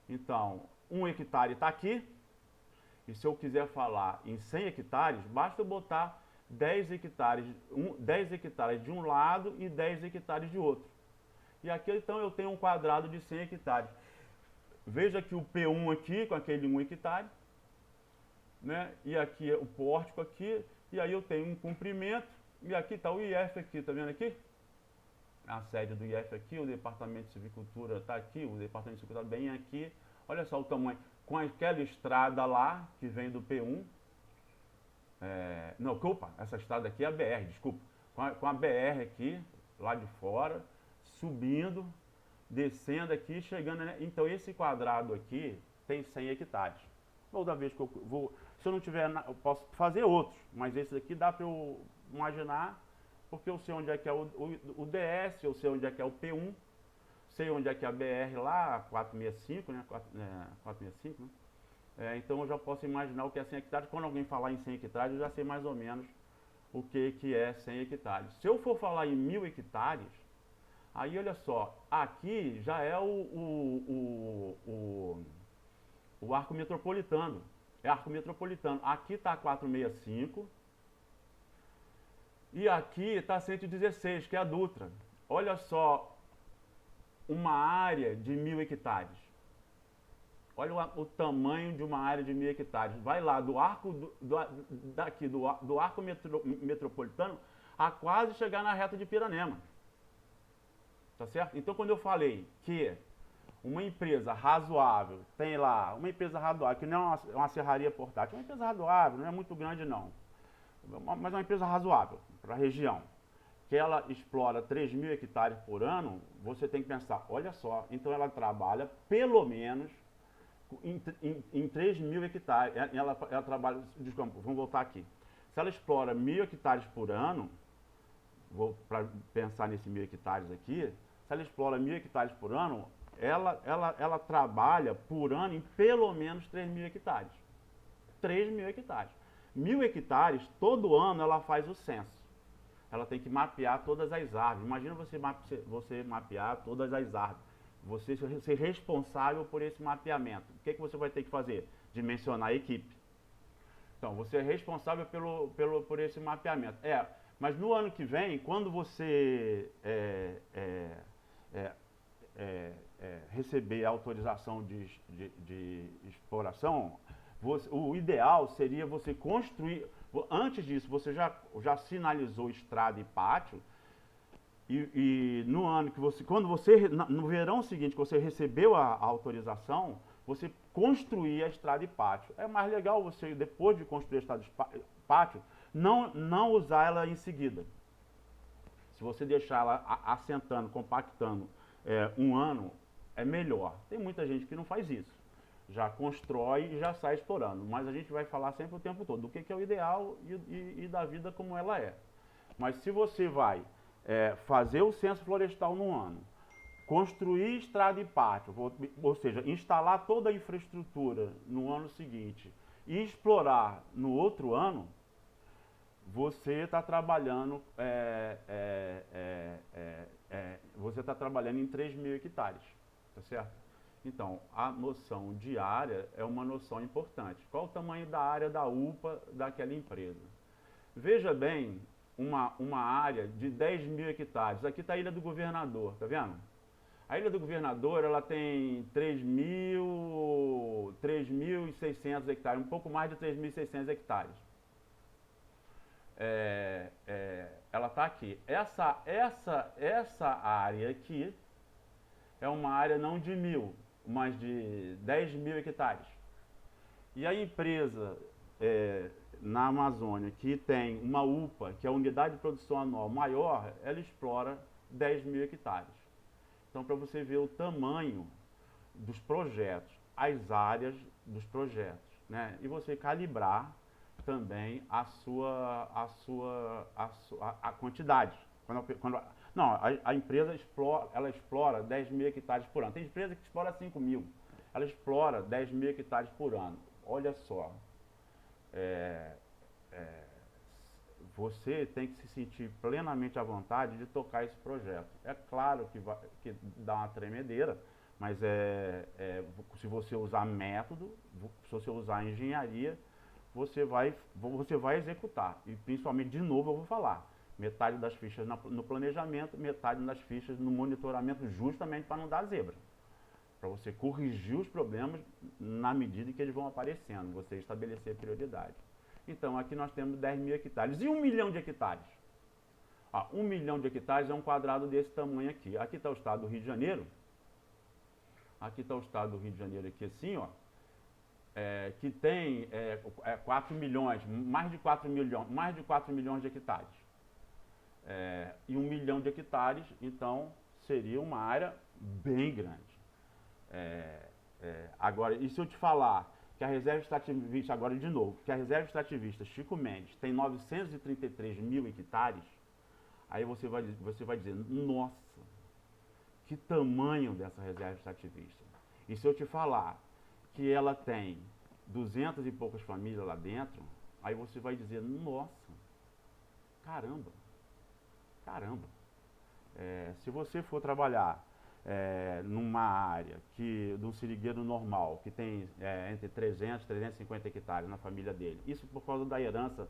A: Então, 1 hectare está aqui, e se eu quiser falar em 100 hectares, basta eu botar 10 hectares, 10 hectares de um lado e 10 hectares de outro. E aqui então eu tenho um quadrado de 100 hectares. Veja que o P1 aqui, com aquele 1 hectare, né? E aqui o pórtico aqui, e aí eu tenho um comprimento, e aqui está o IF aqui, tá vendo aqui? A sede do IF aqui, o departamento de silvicultura está aqui, o departamento de silvicultura bem aqui. Olha só o tamanho, com aquela estrada lá, que vem do P1, essa estrada aqui é a BR, desculpa, com a BR aqui, lá de fora, subindo, descendo aqui, chegando, né? Então esse quadrado aqui tem 100 hectares. Toda vez que eu vou, se eu não tiver, eu posso fazer outros, mas esse aqui dá para eu imaginar, porque eu sei onde é que é o DS, eu sei onde é que é o P1, sei onde é que é a BR lá, 465, né? 465, né? Então eu já posso imaginar o que é 100 hectares. Quando alguém falar em 100 hectares, eu já sei mais ou menos o que é 100 hectares. Se eu for falar em 1000 hectares, aí olha só, aqui já é o arco metropolitano. é arco metropolitano. Aqui está 465 e aqui está 116, que é a Dutra. Olha só, uma área de 1.000 hectares. Olha o tamanho de uma área de 1.000 hectares. Vai lá, do arco do arco metropolitano a quase chegar na reta de Piranema. Tá certo? Então, quando eu falei que uma empresa razoável, tem lá, uma empresa razoável, que não é uma serraria portátil, uma empresa razoável, não é muito grande não, mas é uma empresa razoável para a região, que ela explora 3.000 hectares por ano, você tem que pensar, olha só, então ela trabalha pelo menos em 3.000 hectares, ela trabalha, desculpa, vamos voltar aqui, se ela explora 1.000 hectares por ano, vou para pensar nesse 1.000 hectares aqui, se ela explora 1.000 hectares por ano, ela trabalha por ano em pelo menos 3.000 hectares. 3.000 hectares. 1.000 hectares, todo ano ela faz o censo. Ela tem que mapear todas as árvores. Imagina você mapear todas as árvores. Você ser responsável por esse mapeamento. O que você vai ter que fazer? Dimensionar a equipe. Então, você é responsável por esse mapeamento. Mas no ano que vem, quando você receber a autorização de exploração, o ideal seria você construir, antes disso, você já sinalizou estrada e pátio, e no ano que no verão seguinte que você recebeu a autorização, você construir a estrada e pátio. É mais legal você, depois de construir a estrada e pátio, não usar ela em seguida. Se você deixar ela assentando, compactando um ano, é melhor. Tem muita gente que não faz isso. Já constrói e já sai explorando. Mas a gente vai falar sempre o tempo todo do que é o ideal e da vida como ela é. Mas se você vai fazer o censo florestal num ano, construir estrada e pátio, ou seja, instalar toda a infraestrutura no ano seguinte e explorar no outro ano, você está trabalhando, você está trabalhando em 3.000 hectares, tá certo? Então, a noção de área é uma noção importante. Qual o tamanho da área da UPA daquela empresa? Veja bem, uma área de 10.000 hectares. Aqui está a Ilha do Governador, tá vendo? A Ilha do Governador, ela tem 3.600 hectares, um pouco mais de 3.600 hectares. Ela está aqui. Essa área aqui é uma área não de 1.000, mas de 10.000 hectares. E a empresa na Amazônia que tem uma UPA, que é a unidade de produção anual maior, ela explora 10.000 hectares. Então, para você ver o tamanho dos projetos, as áreas dos projetos, né? E você calibrar também a quantidade. A empresa explora 10.000 hectares por ano. Tem empresa que explora 5.000. Ela explora 10.000 hectares por ano. Olha só. Você tem que se sentir plenamente à vontade de tocar esse projeto. É claro que dá uma tremedeira, mas se você usar método, se você usar engenharia, você vai executar. E principalmente, de novo, eu vou falar, metade das fichas no planejamento, metade das fichas no monitoramento, justamente para não dar zebra. Para você corrigir os problemas na medida que eles vão aparecendo, você estabelecer prioridade. Então, aqui nós temos 10.000 hectares. E 1 milhão de hectares? 1 milhão de hectares é um quadrado desse tamanho aqui. Aqui está o estado do Rio de Janeiro. Aqui está o estado do Rio de Janeiro aqui assim, ó. Que tem 4 milhões, mais de 4 milhões de hectares. E 1 milhão de hectares, então, seria uma área bem grande. Agora, e se eu te falar que a reserva extrativista, agora de novo, que a reserva extrativista Chico Mendes tem 933.000 hectares, aí você vai dizer, nossa, que tamanho dessa reserva extrativista. E se eu te falar que ela tem 200 e poucas famílias lá dentro, aí você vai dizer, nossa, caramba. Se você for trabalhar numa área de um seringueiro normal, que tem entre 300 e 350 hectares na família dele. Isso por causa da herança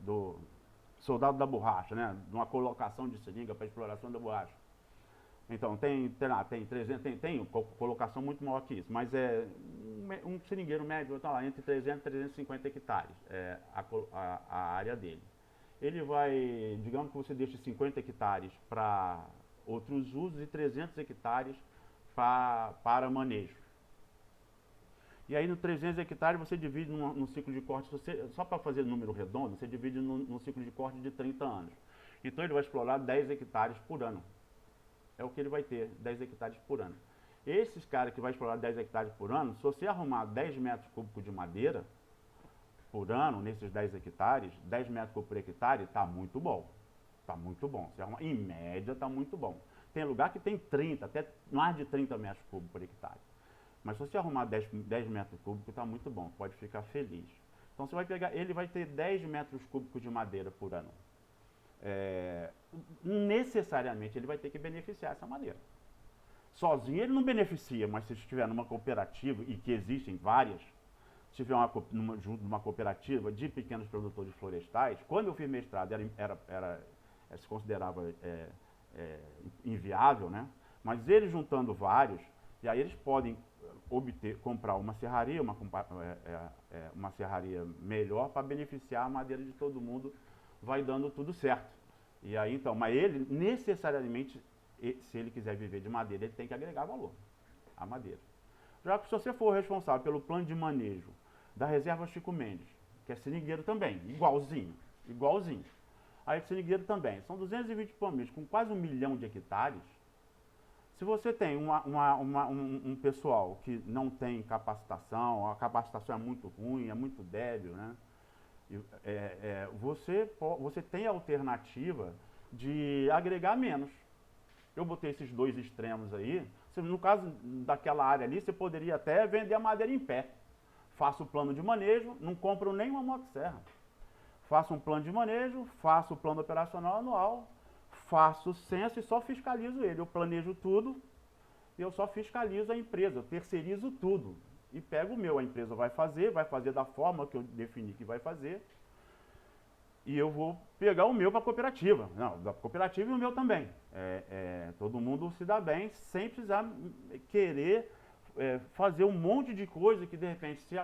A: do soldado da borracha, né? De uma colocação de seringa para exploração da borracha. Então, tem colocação muito maior que isso, mas um seringueiro médio está lá entre 300 e 350 hectares, a área dele. Ele vai, digamos que você deixe 50 hectares para outros usos e 300 hectares para manejo. E aí, no 300 hectares, você divide num ciclo de corte, só para fazer número redondo, você divide num ciclo de corte de 30 anos. Então, ele vai explorar 10 hectares por ano. É o que ele vai ter, 10 hectares por ano. Esses caras que vai explorar 10 hectares por ano, se você arrumar 10 metros cúbicos de madeira por ano, nesses 10 hectares, 10 metros cúbicos por hectare, está muito bom. Está muito bom. Se arrumar, em média, está muito bom. Tem lugar que tem 30, até mais de 30 metros cúbicos por hectare. Mas se você arrumar 10 metros cúbicos, está muito bom, pode ficar feliz. Então, você vai pegar, ele vai ter 10 metros cúbicos de madeira por ano. Necessariamente ele vai ter que beneficiar essa madeira. Sozinho ele não beneficia, mas se estiver numa cooperativa, e que existem várias, se tiver junto numa cooperativa de pequenos produtores florestais, quando eu fiz mestrado se considerava inviável, né? Mas eles juntando vários, e aí eles podem comprar uma serraria, uma serraria melhor para beneficiar a madeira de todo mundo, vai dando tudo certo. E aí então, mas ele necessariamente, se ele quiser viver de madeira, ele tem que agregar valor à madeira. Já que se você for responsável pelo plano de manejo da reserva Chico Mendes, que é seringueiro também, igualzinho. Aí seringueiro também, são 220 palmeiras com quase 1 milhão de hectares. Se você tem um pessoal que não tem capacitação, a capacitação é muito ruim, é muito débil, né? Você tem a alternativa de agregar menos. Eu botei esses dois extremos aí. No caso daquela área ali, você poderia até vender a madeira em pé. Faço o plano de manejo, não compro nenhuma motosserra. Faço um plano de manejo, faço o plano operacional anual, faço o censo e só fiscalizo ele. Eu planejo tudo e eu só fiscalizo a empresa, eu terceirizo tudo. E pego o meu, a empresa vai fazer da forma que eu defini que vai fazer. E eu vou pegar o meu para a cooperativa. Não, da cooperativa e o meu também. Todo mundo se dá bem, sem precisar querer fazer um monte de coisa que, de repente, se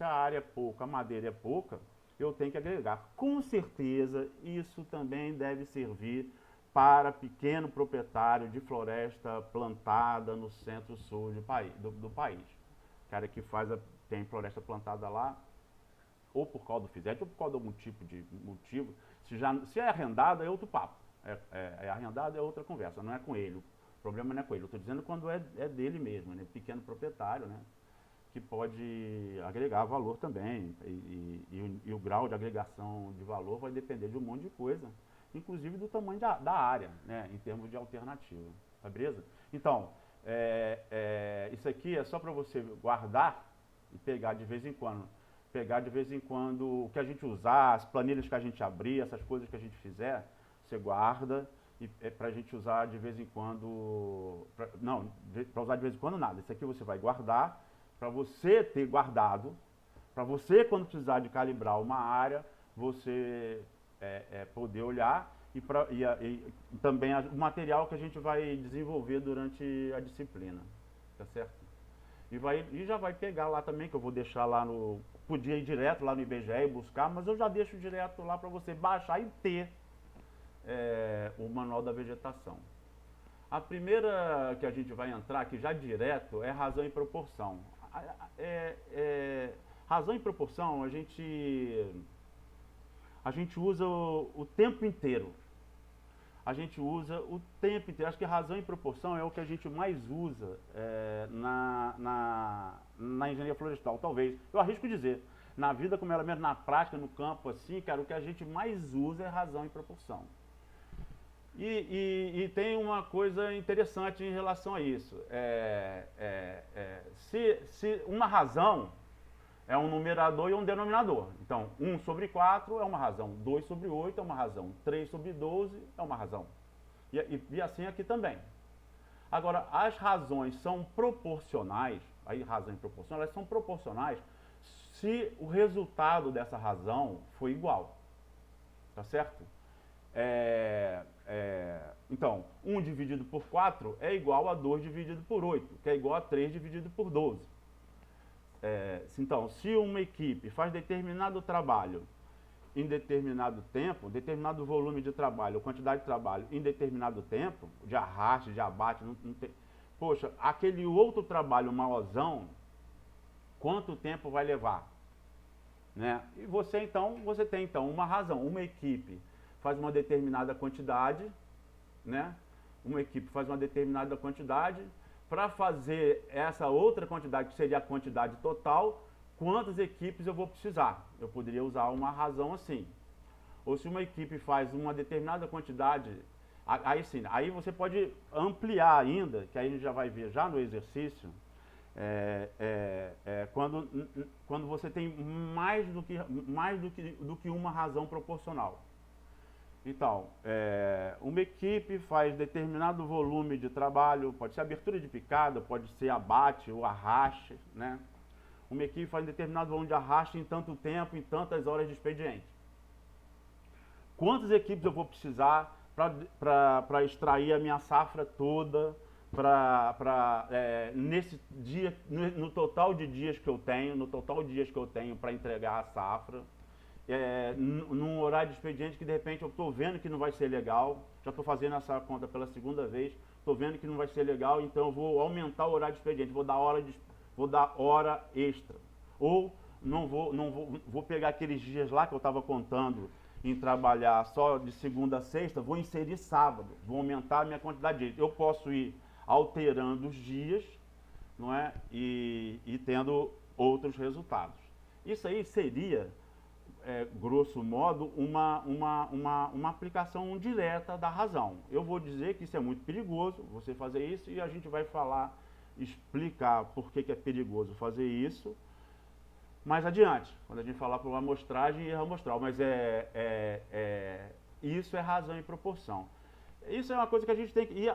A: a área é pouca, a madeira é pouca, eu tenho que agregar. Com certeza, isso também deve servir para pequeno proprietário de floresta plantada no centro-sul do país. Cara que tem floresta plantada lá, ou por causa do FISET, ou por causa de algum tipo de motivo. Se é arrendado, é outro papo. Arrendado é outra conversa, não é com ele. O problema não é com ele. Eu estou dizendo quando é dele mesmo, né? Pequeno proprietário, né? Que pode agregar valor também. E o grau de agregação de valor vai depender de um monte de coisa, inclusive do tamanho da área, né? Em termos de alternativa. Tá beleza? Então, isso aqui é só para você guardar e pegar de vez em quando. O que a gente usar, as planilhas que a gente abrir, essas coisas que a gente fizer, você guarda e para a gente usar de vez em quando. Para usar de vez em quando nada. Isso aqui você vai guardar para você ter guardado, para você, quando precisar de calibrar uma área, você poder olhar e também o material que a gente vai desenvolver durante a disciplina. Tá certo? E já vai pegar lá também, que eu vou deixar lá podia ir direto lá no IBGE e buscar, mas eu já deixo direto lá para você baixar e ter o manual da vegetação. A primeira que a gente vai entrar aqui já direto é razão e proporção. Razão e proporção a gente usa o tempo inteiro. Acho que razão e proporção é o que a gente mais usa na engenharia florestal, talvez. Eu arrisco dizer, na vida como ela mesmo, na prática, no campo, assim, cara, o que a gente mais usa é razão e proporção. E tem uma coisa interessante em relação a isso. Se uma razão é um numerador e um denominador. Então, 1/4 é uma razão, 2/8 é uma razão, 3/12 é uma razão. E assim aqui também. Agora, as razões são proporcionais, aí razão e proporção, elas são proporcionais se o resultado dessa razão for igual, tá certo? Então, 1 dividido por 4 é igual a 2 dividido por 8, que é igual a 3 dividido por 12. Então, se uma equipe faz determinado trabalho em determinado tempo, determinado volume de trabalho, quantidade de trabalho em determinado tempo, de arraste, de abate, não tem... Poxa, aquele outro trabalho maiorzão, quanto tempo vai levar? Né? E você tem então uma razão, uma equipe faz uma determinada quantidade, né? Uma equipe faz uma determinada quantidade, para fazer essa outra quantidade, que seria a quantidade total, quantas equipes eu vou precisar? Eu poderia usar uma razão assim. Ou se uma equipe faz uma determinada quantidade, aí sim, aí você pode ampliar ainda, que aí a gente já vai ver já no exercício, quando você tem mais do que uma razão proporcional. Então, uma equipe faz determinado volume de trabalho, pode ser abertura de picada, pode ser abate ou arraste, né? Uma equipe faz determinado volume de arraste em tanto tempo, em tantas horas de expediente. Quantas equipes eu vou precisar para extrair a minha safra toda, nesse dia, no total de dias que eu tenho, para entregar a safra, num horário de expediente que de repente eu estou vendo que não vai ser legal, já estou fazendo essa conta pela segunda vez, estou vendo que não vai ser legal, então eu vou aumentar o horário de expediente, vou dar hora extra. Ou vou pegar aqueles dias lá que eu estava contando em trabalhar só de segunda a sexta, vou inserir sábado, vou aumentar a minha quantidade de dias. Eu posso ir alterando os dias, não é? E tendo outros resultados. Isso aí seria, grosso modo, uma aplicação direta da razão. Eu vou dizer que isso é muito perigoso, você fazer isso, e a gente vai explicar por que é perigoso fazer isso mais adiante, quando a gente falar por amostragem e erro amostral. Mas isso é razão e proporção. Isso é uma coisa que a gente tem que...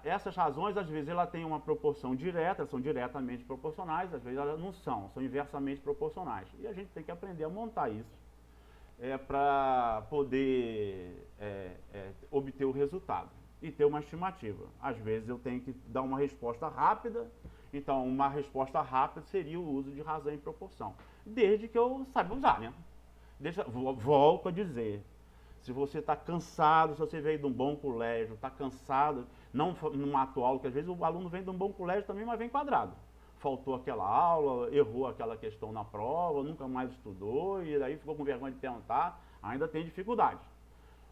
A: essas razões, às vezes, ela tem uma proporção direta, são diretamente proporcionais, às vezes elas não são inversamente proporcionais. E a gente tem que aprender a montar isso para poder obter o resultado e ter uma estimativa. Às vezes eu tenho que dar uma resposta rápida, então uma resposta rápida seria o uso de razão e proporção, desde que eu saiba usar, né? Volto a dizer, se você está cansado, se você veio de um bom colégio, está cansado, não numa atual, que às vezes o aluno vem de um bom colégio também, mas vem quadrado. Faltou aquela aula, errou aquela questão na prova, nunca mais estudou, e daí ficou com vergonha de perguntar, ainda tem dificuldade.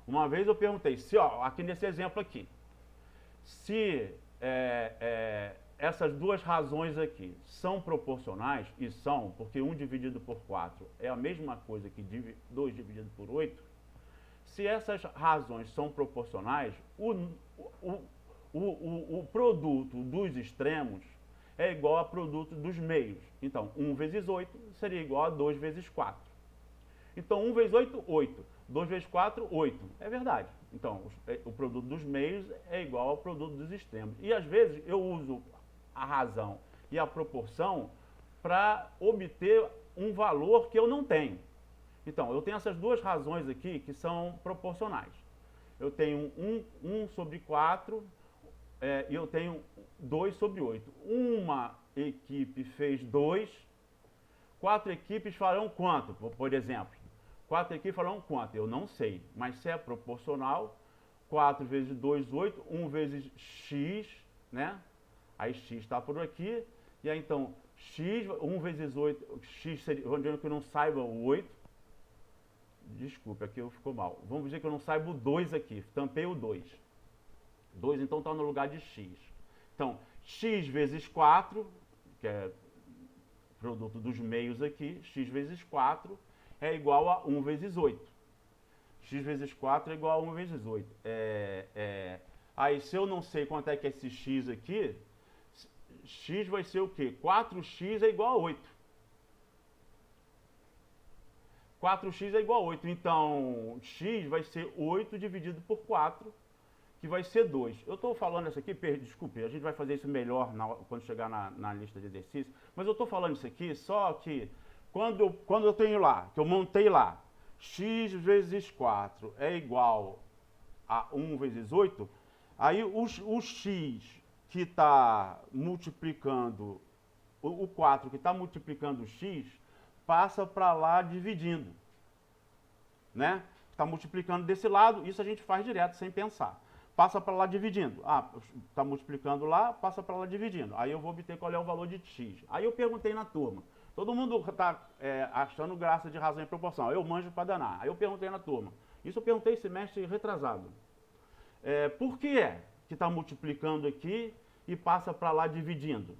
A: Uma vez eu perguntei, aqui nesse exemplo aqui, se essas duas razões aqui são proporcionais, e são, porque 1 dividido por 4 é a mesma coisa que 2 dividido por 8, se essas razões são proporcionais, o produto dos extremos é igual ao produto dos meios. Então, 1 vezes 8 seria igual a 2 vezes 4. Então, 1 vezes 8, 8. 2 vezes 4, 8. É verdade. Então, o produto dos meios é igual ao produto dos extremos. E, às vezes, eu uso a razão e a proporção para obter um valor que eu não tenho. Então, eu tenho essas duas razões aqui que são proporcionais. Eu tenho 1 sobre 4 e eu tenho 2 sobre 8. Uma equipe fez 2, 4 equipes farão quanto, por exemplo? 4 equipes farão quanto? Eu não sei, mas se é proporcional, 4 vezes 2, 8, 1 vezes x, né? Aí x está por aqui, e aí então x, 1 vezes 8, x seria, vamos dizer que eu não saiba o 8, desculpe, aqui ficou mal. Vamos dizer que eu não saiba o 2 aqui, tampei o 2. 2 então está no lugar de x. Então, x vezes 4, que é produto dos meios aqui, x vezes 4 é igual a 1 vezes 8. X vezes 4 é igual a 1 vezes 8. Aí, se eu não sei quanto é que é esse x aqui, x vai ser o quê? 4x é igual a 8. 4x é igual a 8. Então, x vai ser 8 dividido por 4, que vai ser 2. Eu estou falando isso aqui, desculpe, a gente vai fazer isso melhor quando chegar na lista de exercícios, mas eu estou falando isso aqui só que quando eu tenho lá, que eu montei lá, x vezes 4 é igual a 1 vezes 8, aí o x que está multiplicando, o 4 que está multiplicando o x, passa para lá dividindo, né? Está multiplicando desse lado, isso a gente faz direto, sem pensar. Passa para lá dividindo. Ah, está multiplicando lá, passa para lá dividindo. Aí eu vou obter qual é o valor de x. Aí eu perguntei na turma. Todo mundo está achando graça de razão e proporção. Eu manjo para danar. Aí eu perguntei na turma. Isso eu perguntei semestre retrasado. Por que está multiplicando aqui e passa para lá dividindo?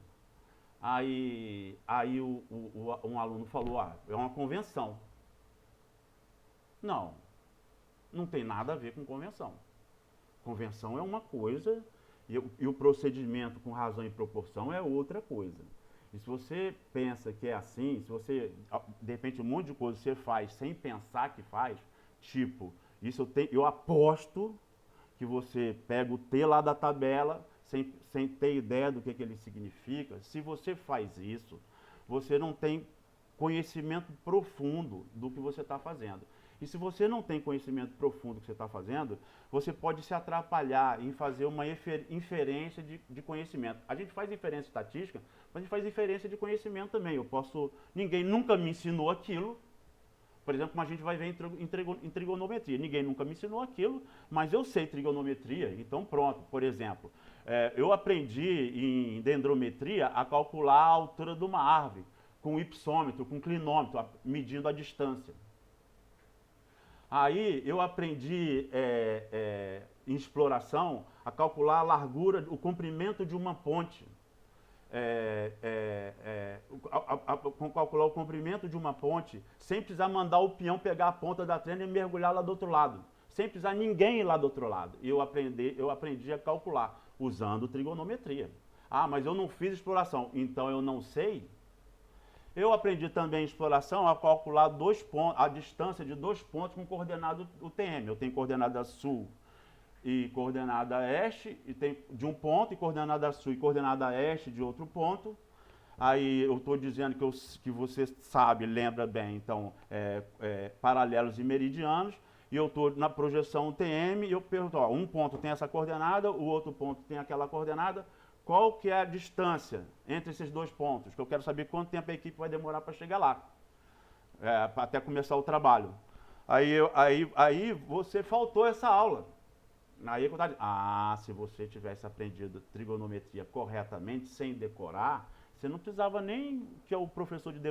A: Aí um aluno falou, é uma convenção. Não tem nada a ver com convenção. Convenção é uma coisa e o procedimento com razão e proporção é outra coisa. E se você pensa que é assim, se você, de repente, um monte de coisa você faz sem pensar que faz, tipo, isso eu aposto que você pega o T lá da tabela, sem ter ideia do que ele significa. Se você faz isso, você não tem conhecimento profundo do que você está fazendo. E se você não tem conhecimento profundo do que você está fazendo, você pode se atrapalhar em fazer uma inferência de conhecimento. A gente faz inferência estatística, mas a gente faz inferência de conhecimento também. Ninguém nunca me ensinou aquilo. Por exemplo, como a gente vai ver em trigonometria. Ninguém nunca me ensinou aquilo, mas eu sei trigonometria, então pronto. Por exemplo, eu aprendi em dendrometria a calcular a altura de uma árvore, com hipsômetro, com clinômetro, medindo a distância. Aí eu aprendi em exploração a calcular a largura, o comprimento de uma ponte. Calcular o comprimento de uma ponte sem precisar mandar o peão pegar a ponta da trena e mergulhar lá do outro lado. Sem precisar ninguém ir lá do outro lado. Eu aprendi a calcular usando trigonometria. Ah, mas eu não fiz exploração, então eu não sei. Eu aprendi também em exploração a calcular a distância de 2 pontos com coordenada UTM. Eu tenho coordenada sul e coordenada este, e tem de um ponto, e coordenada sul e coordenada este de outro ponto. Aí eu estou dizendo que você sabe, lembra bem, então, paralelos e meridianos, e eu estou na projeção UTM, e eu pergunto, um ponto tem essa coordenada, o outro ponto tem aquela coordenada, qual que é a distância entre esses 2 pontos? Que eu quero saber quanto tempo a equipe vai demorar para chegar lá, até começar o trabalho. Aí você faltou essa aula. Aí eu estava dizendo, se você tivesse aprendido trigonometria corretamente, sem decorar, você não precisava nem que o professor de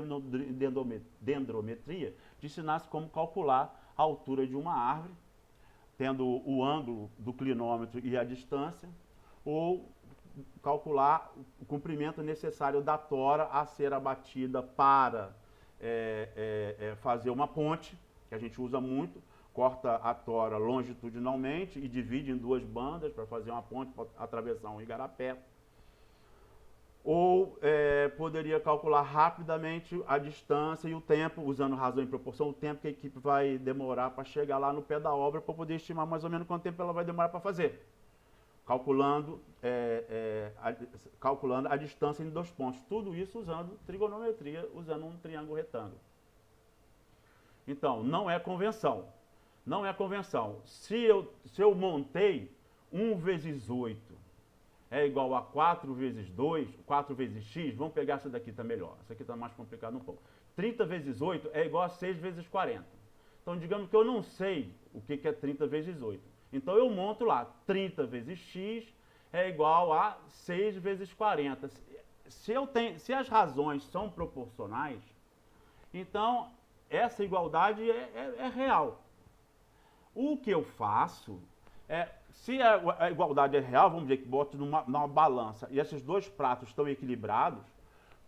A: dendrometria te ensinasse como calcular a altura de uma árvore, tendo o ângulo do clinômetro e a distância, ou calcular o comprimento necessário da tora a ser abatida para fazer uma ponte, que a gente usa muito, corta a tora longitudinalmente e divide em 2 bandas para fazer uma ponte para atravessar um igarapé. Ou poderia calcular rapidamente a distância e o tempo, usando razão e proporção, o tempo que a equipe vai demorar para chegar lá no pé da obra, para poder estimar mais ou menos quanto tempo ela vai demorar para fazer. Calculando a distância em 2 pontos. Tudo isso usando trigonometria, usando um triângulo retângulo. Então, não é convenção. Não é convenção. Se eu montei 1 vezes 8 é igual a 4 vezes 2, 4 vezes x, vamos pegar essa daqui, está melhor. Essa aqui está mais complicada um pouco. 30 vezes 8 é igual a 6 vezes 40. Então, digamos que eu não sei o que é 30 vezes 8. Então, eu monto lá, 30 vezes x é igual a 6 vezes 40. Se as razões são proporcionais, então, essa igualdade é real. O que eu faço se a igualdade é real, vamos dizer que boto numa balança e esses 2 pratos estão equilibrados,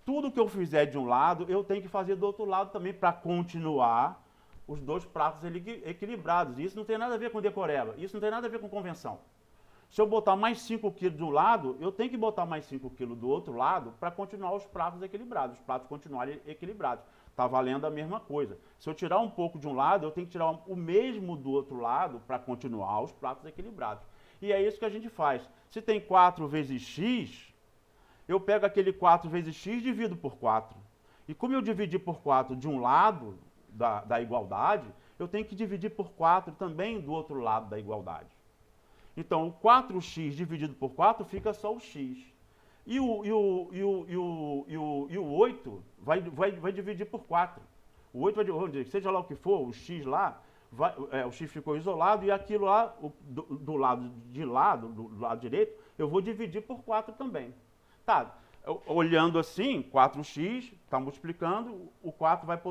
A: tudo que eu fizer de um lado, eu tenho que fazer do outro lado também para continuar os 2 pratos equilibrados. E isso não tem nada a ver com decoreba, isso não tem nada a ver com convenção. Se eu botar mais 5 quilos de um lado, eu tenho que botar mais 5 quilos do outro lado para continuar os pratos equilibrados, os pratos continuarem equilibrados. Está valendo a mesma coisa. Se eu tirar um pouco de um lado, eu tenho que tirar o mesmo do outro lado para continuar os pratos equilibrados. E é isso que a gente faz. Se tem 4 vezes x, eu pego aquele 4 vezes x e divido por 4. E como eu dividi por 4 de um lado da igualdade, eu tenho que dividir por 4 também do outro lado da igualdade. Então, o 4x dividido por 4 fica só o x. E o 8 vai dividir por 4. O 8 vai dividir, seja lá o que for, o x lá, o x ficou isolado e aquilo lá, do lado direito, eu vou dividir por 4 também. Tá, olhando assim, 4x, está multiplicando, o 4 vai para o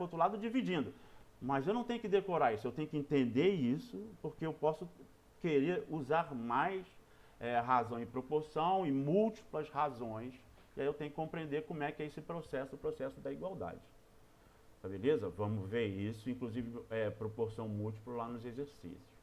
A: outro lado dividindo. Mas eu não tenho que decorar isso, eu tenho que entender isso, porque eu posso querer usar mais razão e proporção e múltiplas razões, e aí eu tenho que compreender como é que é esse processo, o processo da igualdade. Tá beleza? Vamos ver isso, inclusive proporção múltipla lá nos exercícios.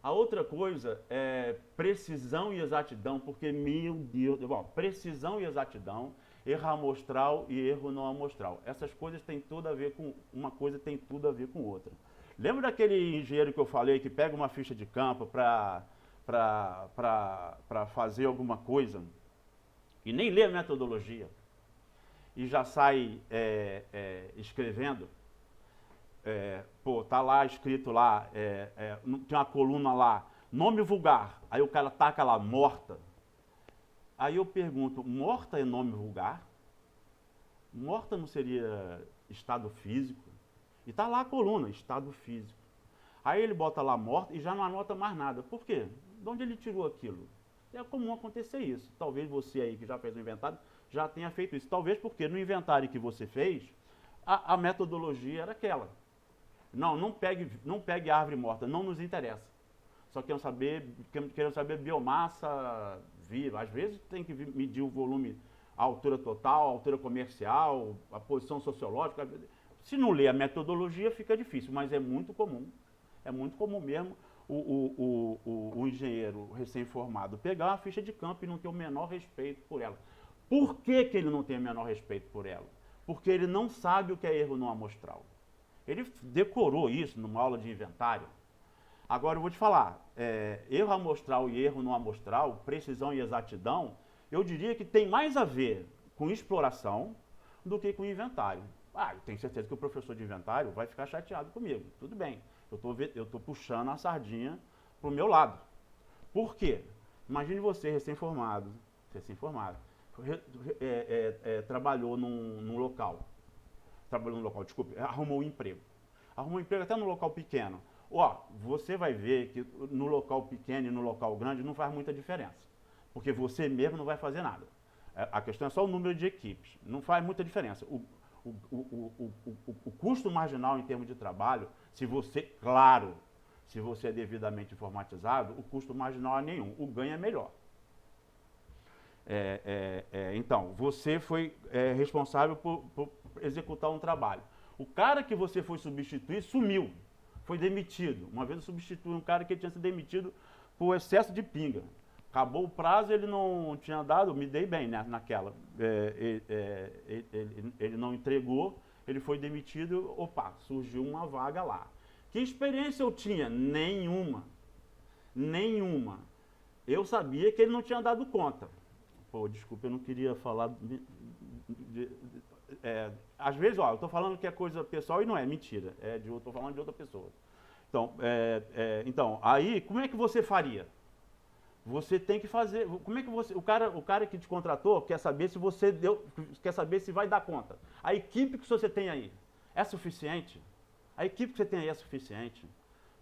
A: A outra coisa é precisão e exatidão, porque, meu Deus, bom, precisão e exatidão, erro amostral e erro não amostral. Essas coisas têm tudo a ver com, uma coisa tem tudo a ver com outra. Lembra daquele engenheiro que eu falei que pega uma ficha de campo para fazer alguma coisa e nem lê a metodologia e já sai escrevendo? Tá lá escrito lá, tem uma coluna lá, nome vulgar, aí o cara taca lá, morta. Aí eu pergunto, morta é nome vulgar? Morta não seria estado físico? E tá lá a coluna, estado físico. Aí ele bota lá morta e já não anota mais nada. Por quê? De onde ele tirou aquilo? É comum acontecer isso. Talvez você aí que já fez o inventário já tenha feito isso. Talvez porque no inventário que você fez, a metodologia era aquela. Não pegue árvore morta, não nos interessa. Só queremos saber biomassa viva. Às vezes tem que medir o volume, a altura total, a altura comercial, a posição sociológica. Se não ler a metodologia, fica difícil, mas é muito comum mesmo o engenheiro recém-formado pegar uma ficha de campo e não ter o menor respeito por ela. Por que ele não tem o menor respeito por ela? Porque ele não sabe o que é erro não amostral. Ele decorou isso numa aula de inventário. Agora eu vou te falar, erro amostral e erro não amostral, precisão e exatidão, eu diria que tem mais a ver com exploração do que com inventário. Eu tenho certeza que o professor de inventário vai ficar chateado comigo. Tudo bem, eu estou puxando a sardinha para o meu lado. Por quê? Imagine você, recém-formado, trabalhou num local, arrumou um emprego. Arrumou um emprego até no local pequeno. Você vai ver que no local pequeno e no local grande não faz muita diferença. Porque você mesmo não vai fazer nada. A questão é só o número de equipes. Não faz muita diferença. O custo marginal em termos de trabalho, se você é devidamente informatizado, o custo marginal é nenhum, o ganho é melhor. Então, você foi responsável por executar um trabalho. O cara que você foi substituir sumiu, foi demitido. Uma vez eu substituí um cara que tinha sido demitido por excesso de pinga. Acabou o prazo, ele não tinha dado, me dei bem, né, naquela. Ele não entregou, ele foi demitido, surgiu uma vaga lá. Que experiência eu tinha? Nenhuma. Eu sabia que ele não tinha dado conta. Desculpa, eu não queria falar... às vezes, eu estou falando que é coisa pessoal e não é, mentira. Eu estou falando de outra pessoa. Então, aí, como é que você faria? Você tem que fazer. Como é que você. O cara que te contratou quer saber se você quer saber se vai dar conta. A equipe que você tem aí é suficiente? A equipe que você tem aí é suficiente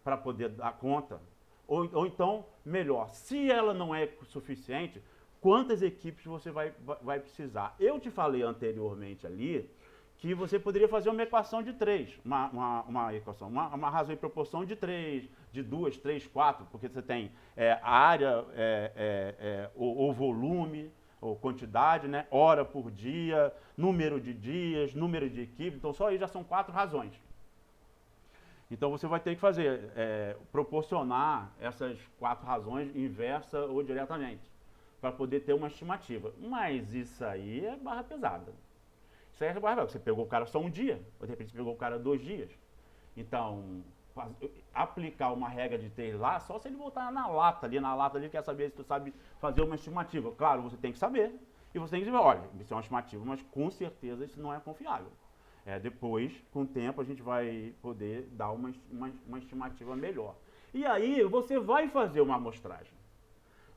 A: para poder dar conta? Ou então, melhor, se ela não é suficiente, quantas equipes você vai precisar? Eu te falei anteriormente ali que você poderia fazer uma equação de 3, uma razão em proporção de 3, de 2, 3, 4, porque você tem a área, ou volume, ou quantidade, né? Hora por dia, número de dias, número de equipes, então só aí já são 4 razões. Então você vai ter que fazer, proporcionar essas 4 razões inversa ou diretamente, para poder ter uma estimativa. Mas isso aí é barra pesada. Isso aí é barra pesada. Você pegou o cara só um dia, ou de repente você pegou o cara 2 dias. Então, aplicar uma regra de 3 lá, só se ele voltar na lata ali quer saber se tu sabe fazer uma estimativa. Claro, você tem que saber, e você tem que dizer, olha, isso é uma estimativa, mas com certeza isso não é confiável. Depois, com o tempo, a gente vai poder dar uma estimativa melhor. E aí, você vai fazer uma amostragem.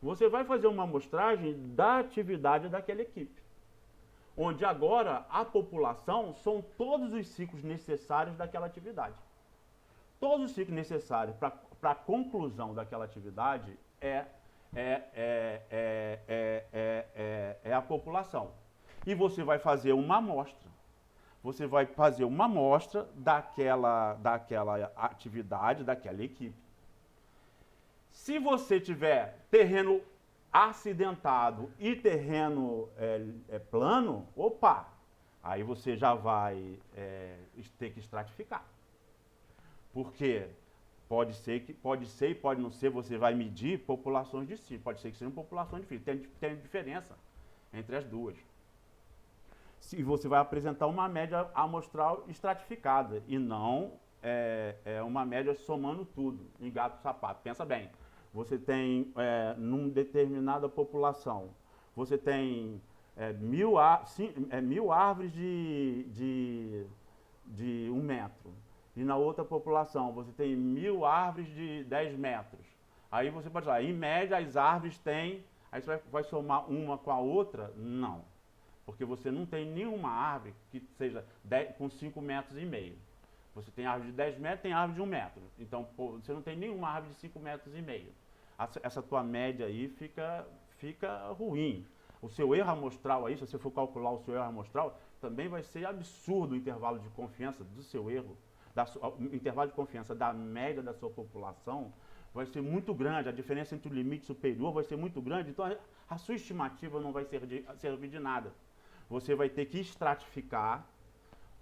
A: Você vai fazer uma amostragem da atividade daquela equipe. Onde agora a população são todos os ciclos necessários daquela atividade. Todos os ciclos necessários para a conclusão daquela atividade é a população. E você vai fazer uma amostra. Você vai fazer uma amostra daquela atividade, daquela equipe. Se você tiver terreno acidentado e terreno plano, opa, aí você já vai ter que estratificar. Porque pode ser e pode não ser, você vai medir populações distintas. Pode ser que sejam populações diferentes. Tem diferença entre as duas. E você vai apresentar uma média amostral estratificada e não uma média somando tudo, em gato e sapato. Pensa bem, você tem, numa determinada população, você tem 1.000 árvores de 1 metro. E na outra população você tem 1.000 árvores de 10 metros. Aí você pode falar, em média as árvores têm, aí você vai somar uma com a outra? Não. Porque você não tem nenhuma árvore que seja com 5,5 metros. Você tem árvore de 10 metros, tem árvore de 1 metro. Então, você não tem nenhuma árvore de 5,5 metros. Essa tua média aí fica ruim. O seu erro amostral aí, se você for calcular o seu erro amostral, também vai ser absurdo o intervalo de confiança do seu erro. O intervalo de confiança da média da sua população vai ser muito grande, a diferença entre o limite superior vai ser muito grande, então a sua estimativa não vai servir de nada. Você vai ter que estratificar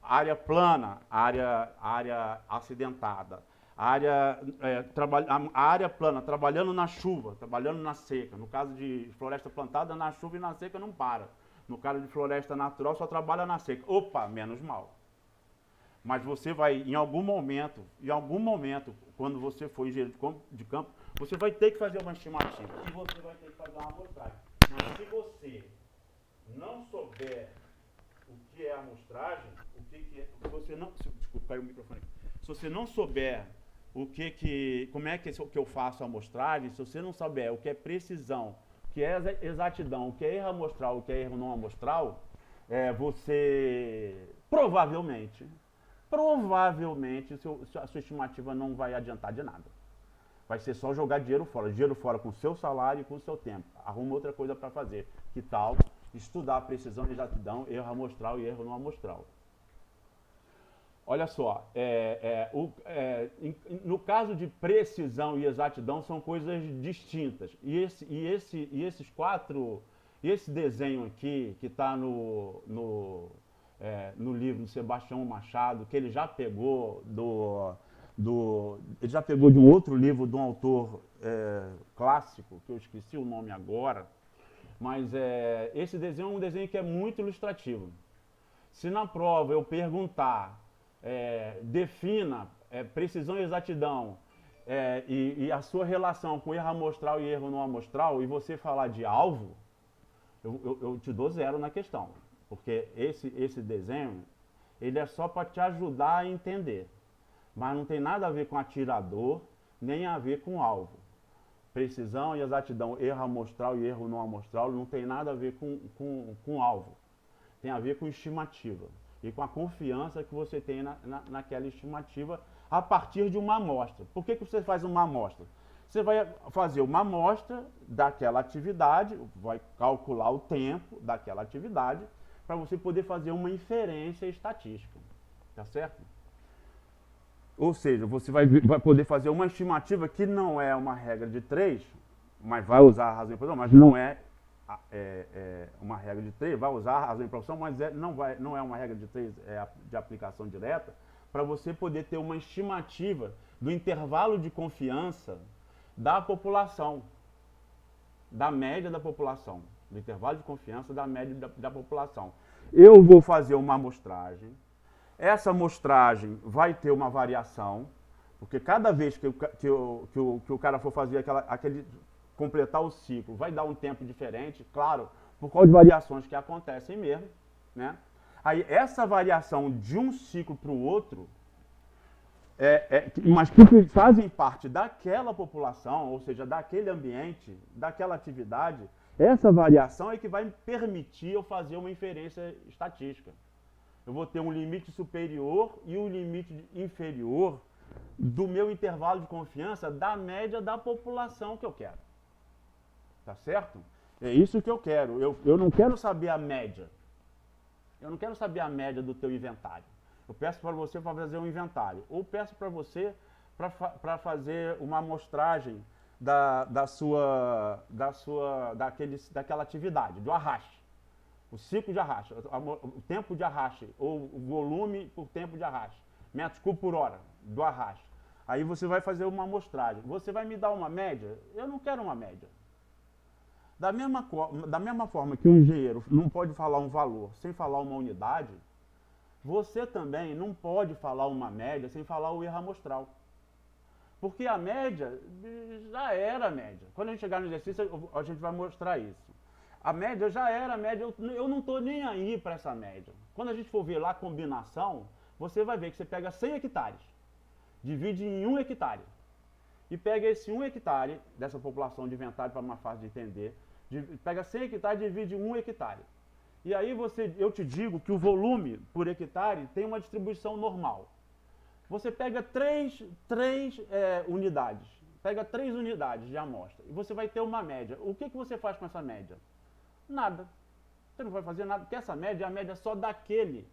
A: área plana, área acidentada, a área plana trabalhando na chuva, trabalhando na seca. No caso de floresta plantada, na chuva e na seca não para. No caso de floresta natural, só trabalha na seca. Opa, menos mal. Mas você vai, em algum momento, quando você for engenheiro de campo, você vai ter que fazer uma estimativa e você vai ter que fazer uma amostragem. Mas se você não souber o que é amostragem, desculpa, caiu o microfone. Se você não souber como é que eu faço a amostragem, se você não souber o que é precisão, o que é exatidão, o que é erro amostral, o que é erro não amostral, você provavelmente a sua estimativa não vai adiantar de nada. Vai ser só jogar dinheiro fora com o seu salário e com o seu tempo. Arruma outra coisa para fazer. Que tal estudar a precisão e exatidão, erro amostral e erro não amostral? Olha só, no caso de precisão e exatidão são coisas distintas. E esse desenho aqui, que está no livro do Sebastião Machado, que ele já pegou de um outro livro de um autor clássico, que eu esqueci o nome agora, mas esse desenho é um desenho que é muito ilustrativo. Se na prova eu perguntar, defina precisão e exatidão e a sua relação com erro amostral e erro não amostral, e você falar de alvo, eu te dou 0 na questão. Porque esse desenho, ele é só para te ajudar a entender. Mas não tem nada a ver com atirador, nem a ver com alvo. Precisão e exatidão, erro amostral e erro não amostral, não tem nada a ver com alvo. Tem a ver com estimativa. E com a confiança que você tem naquela estimativa a partir de uma amostra. Por que você faz uma amostra? Você vai fazer uma amostra daquela atividade, vai calcular o tempo daquela atividade, para você poder fazer uma inferência estatística, tá certo? Ou seja, você vai poder fazer uma estimativa que não é uma regra de 3, mas vai usar a razão e proporção, mas não é uma regra de 3, vai usar a razão e proporção, mas não é uma regra de 3, de aplicação direta, para você poder ter uma estimativa do intervalo de confiança da população, da média da população. Do intervalo de confiança da média da população. Eu vou fazer uma amostragem, essa amostragem vai ter uma variação, Porque cada vez que o cara for fazer completar o ciclo, vai dar um tempo diferente, claro, por causa de variações que acontecem mesmo, né? Aí essa variação de um ciclo para o outro, mas que fazem parte daquela população, ou seja, daquele ambiente, daquela atividade, essa variação é que vai permitir eu fazer uma inferência estatística. Eu vou ter um limite superior e um limite inferior do meu intervalo de confiança da média da população que eu quero. Tá certo? É isso que eu quero. Eu não quero saber a média. Eu não quero saber a média do teu inventário. Eu peço para você fazer um inventário. Ou peço para você para fazer uma amostragem daquela atividade, do arraste. O ciclo de arraste, o tempo de arraste, ou o volume por tempo de arraste. Metros cúbicos por hora do arraste. Aí você vai fazer uma amostragem. Você vai me dar uma média? Eu não quero uma média. Da mesma forma que um engenheiro não pode falar um valor sem falar uma unidade, você também não pode falar uma média sem falar o erro amostral. Porque a média já era a média. Quando a gente chegar no exercício, a gente vai mostrar isso. A média já era a média, eu não estou nem aí para essa média. Quando a gente for ver lá a combinação, você vai ver que você pega 100 hectares, divide em 1 hectare, e pega esse 1 hectare, dessa população de inventário para mais fácil de entender, pega 100 hectares e divide em 1 hectare. E aí eu te digo que o volume por hectare tem uma distribuição normal. Você pega três unidades, pega 3 unidades de amostra, e você vai ter uma média. O que você faz com essa média? Nada. Você não vai fazer nada, porque essa média é a média só daquele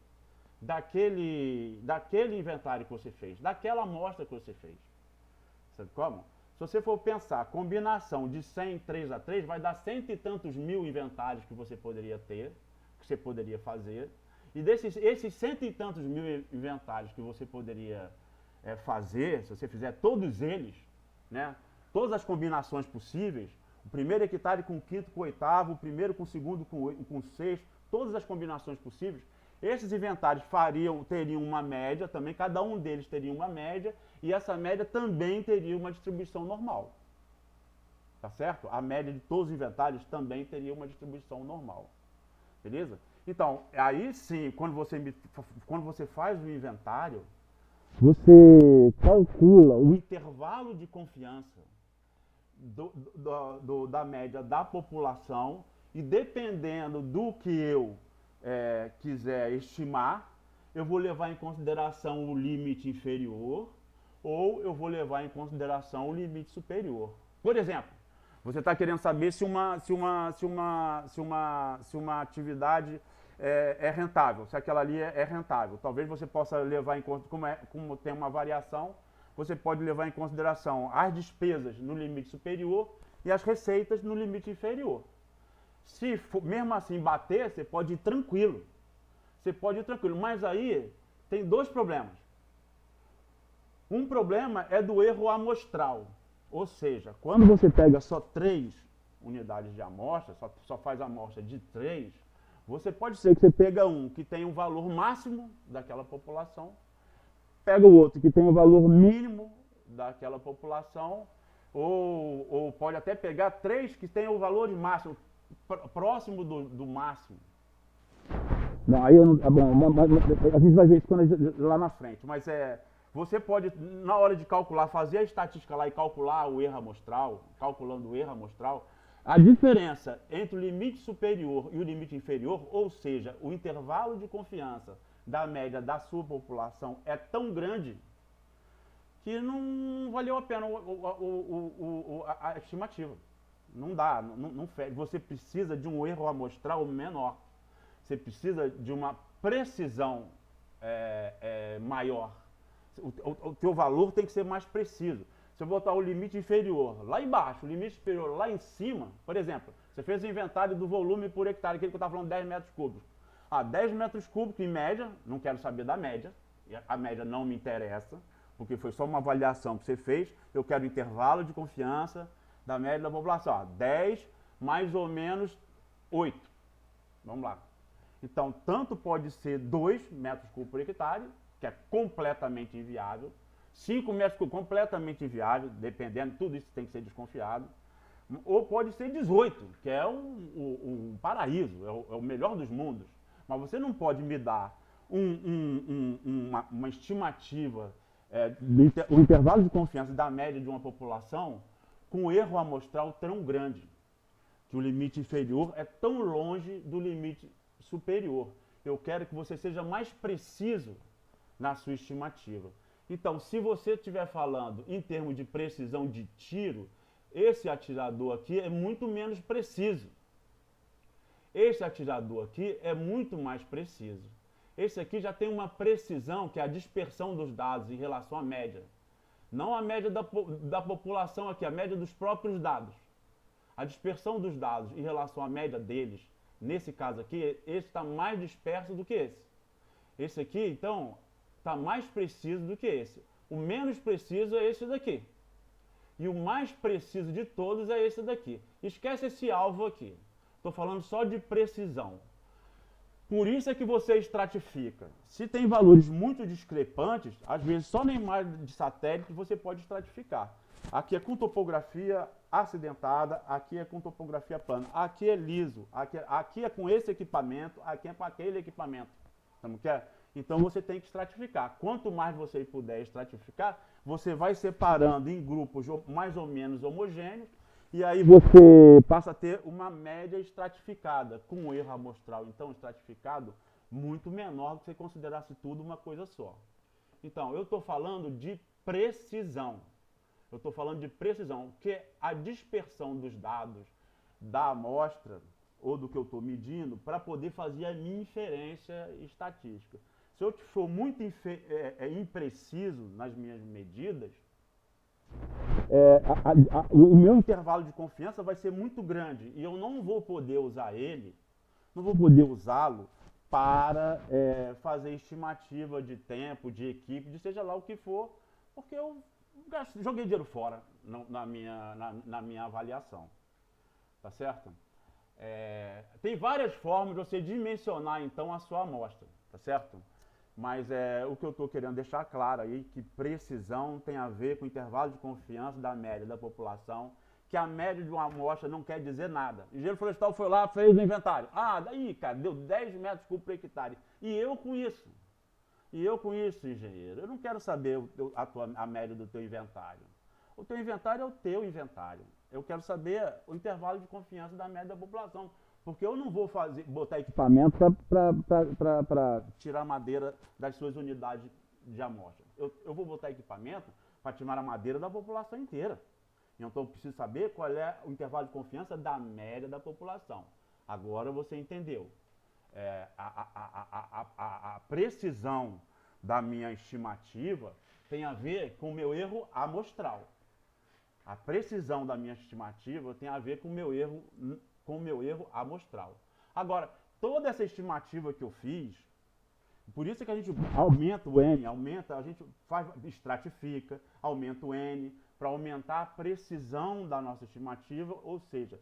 A: inventário que você fez, daquela amostra que você fez. Sabe como? Se você for pensar, combinação de 100, 3 a 3, vai dar cento e tantos mil inventários que você poderia ter, que você poderia fazer. E esses cento e tantos mil inventários que você poderia fazer, se você fizer todos eles, né, todas as combinações possíveis, o primeiro hectare com o quinto com o oitavo, o primeiro com o segundo com o sexto, todas as combinações possíveis, esses inventários teriam uma média também, cada um deles teria uma média, e essa média também teria uma distribuição normal. Tá certo? A média de todos os inventários também teria uma distribuição normal. Beleza? Então, aí sim, quando você faz o inventário, você calcula o intervalo de confiança da média da população, e dependendo do que eu quiser estimar, eu vou levar em consideração o limite inferior ou eu vou levar em consideração o limite superior. Por exemplo, você está querendo saber se uma atividade é rentável, se aquela ali é rentável. Talvez você possa levar em conta, como tem uma variação, você pode levar em consideração as despesas no limite superior e as receitas no limite inferior. Se for, mesmo assim bater, você pode ir tranquilo. Você pode ir tranquilo, mas aí tem 2 problemas. Um problema é do erro amostral, ou seja, quando você pega só 3 unidades de amostra, só faz amostra de 3, você pode ser que você pega um que tem um valor máximo daquela população, pega o outro que tem o valor mínimo daquela população, ou pode até pegar 3 que tem o valor máximo, próximo do máximo. Não, aí eu não, a gente vai ver isso lá na frente, mas você pode, na hora de calcular, fazer a estatística lá e calcular o erro amostral, calculando o erro amostral, a diferença entre o limite superior e o limite inferior, ou seja, o intervalo de confiança da média da sua população é tão grande que não valeu a pena a estimativa. Não dá, não fede. Você precisa de um erro amostral menor. Você precisa de uma precisão maior. O teu valor tem que ser mais preciso. Se eu botar o limite inferior lá embaixo, o limite superior lá em cima, por exemplo, você fez o inventário do volume por hectare, aquele que eu estava falando, 10 metros cúbicos. 10 metros cúbicos em média, não quero saber da média, a média não me interessa, porque foi só uma avaliação que você fez, eu quero intervalo de confiança da média da população. 10 mais ou menos 8. Vamos lá. Então, tanto pode ser 2 metros cúbicos por hectare, que é completamente inviável. 5 metros completamente inviável, dependendo, tudo isso tem que ser desconfiado. Ou pode ser 18, que é um paraíso, é o melhor dos mundos. Mas você não pode me dar uma estimativa, o intervalo de confiança da média de uma população com erro amostral tão grande, que o limite inferior é tão longe do limite superior. Eu quero que você seja mais preciso na sua estimativa. Então, se você estiver falando em termos de precisão de tiro, esse atirador aqui é muito menos preciso. Esse atirador aqui é muito mais preciso. Esse aqui já tem uma precisão, que é a dispersão dos dados em relação à média. Não a média da população aqui, a média dos próprios dados. A dispersão dos dados em relação à média deles, nesse caso aqui, esse está mais disperso do que esse. Esse aqui, então, está mais preciso do que esse. O menos preciso é esse daqui. E o mais preciso de todos é esse daqui. Esquece esse alvo aqui. Estou falando só de precisão. Por isso é que você estratifica. Se tem valores muito discrepantes, às vezes só na imagem de satélite você pode estratificar. Aqui é com topografia acidentada, aqui é com topografia plana, aqui é liso, aqui é com esse equipamento, aqui é com aquele equipamento. Como que é? Então você tem que estratificar. Quanto mais você puder estratificar, você vai separando em grupos mais ou menos homogêneos, e aí você passa a ter uma média estratificada, com um erro amostral, então, estratificado, muito menor do que se considerasse tudo uma coisa só. Então, eu estou falando de precisão. Eu estou falando de precisão, que é a dispersão dos dados da amostra, ou do que eu estou medindo, para poder fazer a minha inferência estatística. Se eu for muito impreciso nas minhas medidas, o meu intervalo de confiança vai ser muito grande e eu não vou poder usar ele, não vou poder usá-lo para fazer estimativa de tempo, de equipe, de seja lá o que for, porque eu joguei dinheiro fora na minha avaliação. Tá certo? Tem várias formas de você dimensionar então a sua amostra, tá certo? Mas o que eu estou querendo deixar claro aí, que precisão tem a ver com o intervalo de confiança da média da população, que a média de uma amostra não quer dizer nada. O engenheiro florestal foi lá, fez o inventário. Ah, daí, cara, deu 10 metros cúbicos por hectare. E eu com isso, engenheiro, eu não quero saber a média do teu inventário. O teu inventário é o teu inventário. Eu quero saber o intervalo de confiança da média da população. Porque eu não vou botar equipamento para tirar madeira das suas unidades de amostra. Eu vou botar equipamento para tirar a madeira da população inteira. Então eu preciso saber qual é o intervalo de confiança da média da população. Agora você entendeu. A precisão da minha estimativa tem a ver com o meu erro amostral. A precisão da minha estimativa tem a ver com o meu erro amostral. Agora, toda essa estimativa que eu fiz, por isso é que a gente aumenta o N, a gente estratifica, aumenta o N, para aumentar a precisão da nossa estimativa, ou seja,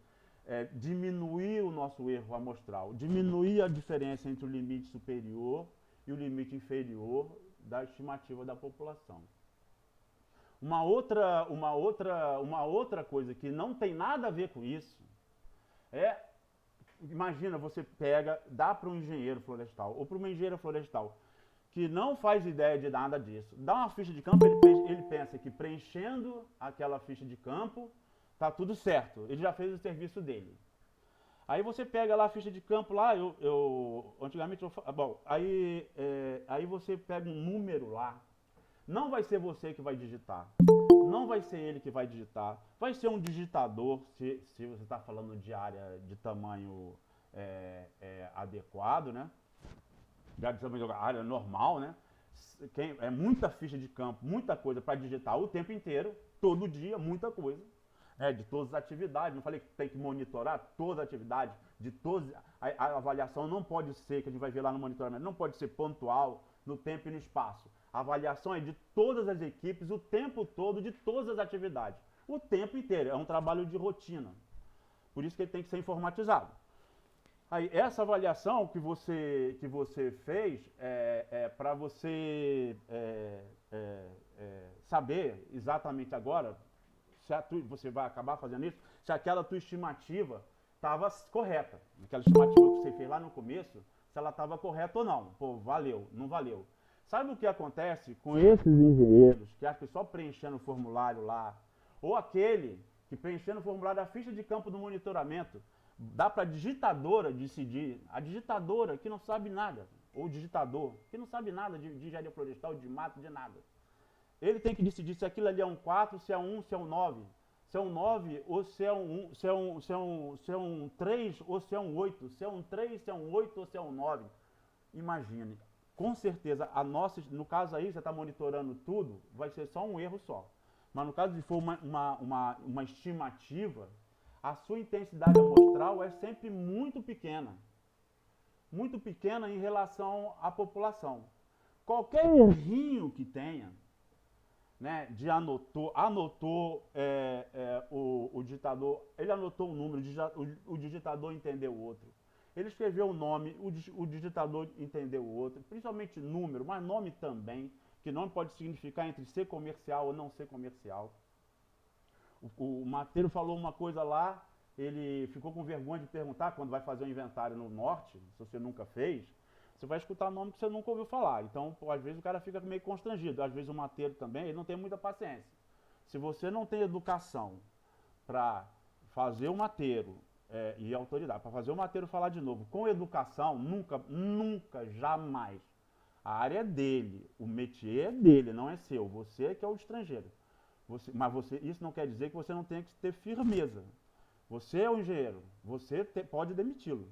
A: diminuir o nosso erro amostral, diminuir a diferença entre o limite superior e o limite inferior da estimativa da população. Uma outra coisa que não tem nada a ver com isso imagina, você dá para um engenheiro florestal ou para uma engenheira florestal que não faz ideia de nada disso, dá uma ficha de campo, ele pensa que preenchendo aquela ficha de campo tá tudo certo, ele já fez o serviço dele. Aí você pega lá a ficha de campo lá, antigamente aí você pega um número lá, não vai ser você que vai digitar, não vai ser ele que vai digitar, vai ser um digitador, se você está falando de área de tamanho adequado, né? De área normal, né? É muita ficha de campo, muita coisa para digitar o tempo inteiro, todo dia, muita coisa, de todas as atividades. Não falei que tem que monitorar todas as atividades, de todas. A avaliação não pode ser, que a gente vai ver lá no monitoramento, não pode ser pontual no tempo e no espaço. A avaliação é de todas as equipes, o tempo todo, de todas as atividades. O tempo inteiro. É um trabalho de rotina. Por isso que ele tem que ser informatizado. Aí, essa avaliação que você fez para você saber exatamente agora, você vai acabar fazendo isso, se aquela tua estimativa estava correta. Aquela estimativa que você fez lá no começo, se ela estava correta ou não. Pô, valeu, não valeu. Sabe o que acontece com esses engenheiros que acham que só preenchendo o formulário lá, ou aquele que preenchendo o formulário da ficha de campo do monitoramento, dá para a digitadora decidir, a digitadora que não sabe nada, ou o digitador que não sabe nada de engenharia florestal, de mato, de nada. Ele tem que decidir se aquilo ali é um 4, se é um 1, se é um 9. Se é um 9 ou se é um 1, se é um 3 ou se é um 8, se é um 3, se é um 8 ou se é um 9. Imagine, com certeza, no caso aí, você está monitorando tudo, vai ser só um erro só. Mas no caso de for uma estimativa, a sua intensidade amostral é sempre muito pequena em relação à população. Qualquer errinho que tenha, né, de anotou o digitador, ele anotou um número, o digitador entendeu o outro. Ele escreveu o nome, o digitador entendeu o outro, principalmente número, mas nome também, que nome pode significar entre ser comercial ou não ser comercial. O Mateiro falou uma coisa lá, ele ficou com vergonha de perguntar quando vai fazer um inventário no norte, se você nunca fez, você vai escutar nome que você nunca ouviu falar. Então, às vezes o cara fica meio constrangido, às vezes o Mateiro também, ele não tem muita paciência. Se você não tem educação para fazer o mateiro e autoridade, para fazer o mateiro falar de novo, com educação, nunca, jamais. A área é dele, o métier é dele, não é seu. Você que é o estrangeiro. Isso não quer dizer que você não tenha que ter firmeza. Você é o engenheiro, pode demiti-lo.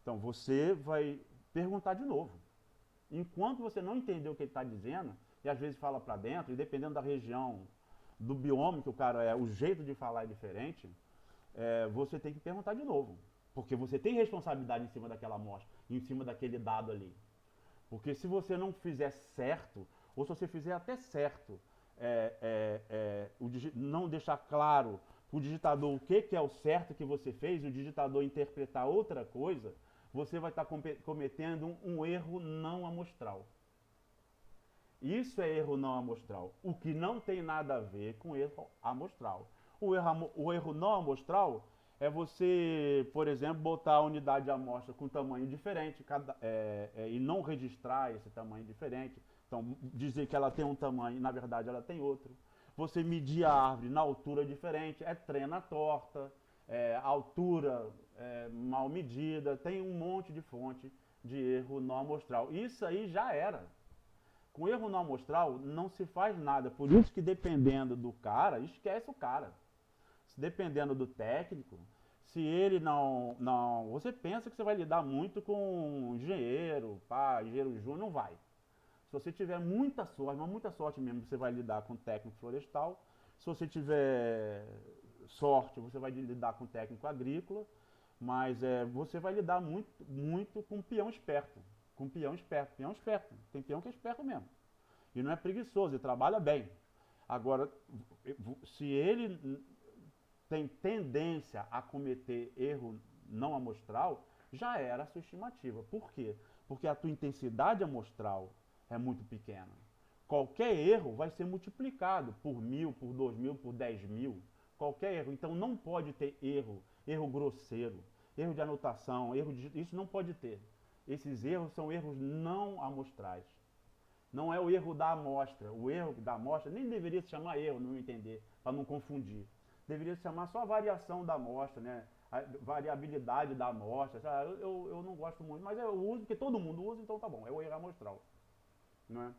A: Então você vai perguntar de novo. Enquanto você não entender o que ele está dizendo, e às vezes fala para dentro, e dependendo da região, do bioma que o cara é, o jeito de falar é diferente, você tem que perguntar de novo. Porque você tem responsabilidade em cima daquela amostra, em cima daquele dado ali. Porque se você não fizer certo, ou se você fizer até certo, não deixar claro o digitador o que é o certo que você fez, e o digitador interpretar outra coisa, você vai estar cometendo um erro não amostral. Isso é erro não amostral, o que não tem nada a ver com erro amostral. O erro não amostral é você, por exemplo, botar a unidade de amostra com tamanho diferente e não registrar esse tamanho diferente. Então, dizer que ela tem um tamanho e, na verdade, ela tem outro. Você medir a árvore na altura diferente, trena torta, altura mal medida, tem um monte de fonte de erro não amostral. Isso aí já era. Com erro não amostral não se faz nada, por isso que dependendo do cara, esquece o cara. Dependendo do técnico, se ele não... Você pensa que você vai lidar muito com engenheiro júnior, não vai. Se você tiver muita sorte, mas muita sorte mesmo, você vai lidar com técnico florestal. Se você tiver sorte, você vai lidar com técnico agrícola. Mas você vai lidar muito com peão esperto. Com peão esperto. Peão esperto. Tem peão que é esperto mesmo. E não é preguiçoso, ele trabalha bem. Agora, se ele tem tendência a cometer erro não amostral, já era a sua estimativa. Por quê? Porque a tua intensidade amostral é muito pequena. Qualquer erro vai ser multiplicado por 1000, por 2000, por 10.000. Qualquer erro. Então não pode ter erro grosseiro, erro de anotação, isso não pode ter. Esses erros são erros não amostrais. Não é o erro da amostra. O erro da amostra nem deveria se chamar erro, no meu entender, para não confundir. Deveria se chamar só a variação da amostra, né? A variabilidade da amostra. Eu não gosto muito, mas eu uso, porque todo mundo usa, então tá bom, é o erro amostral. Né?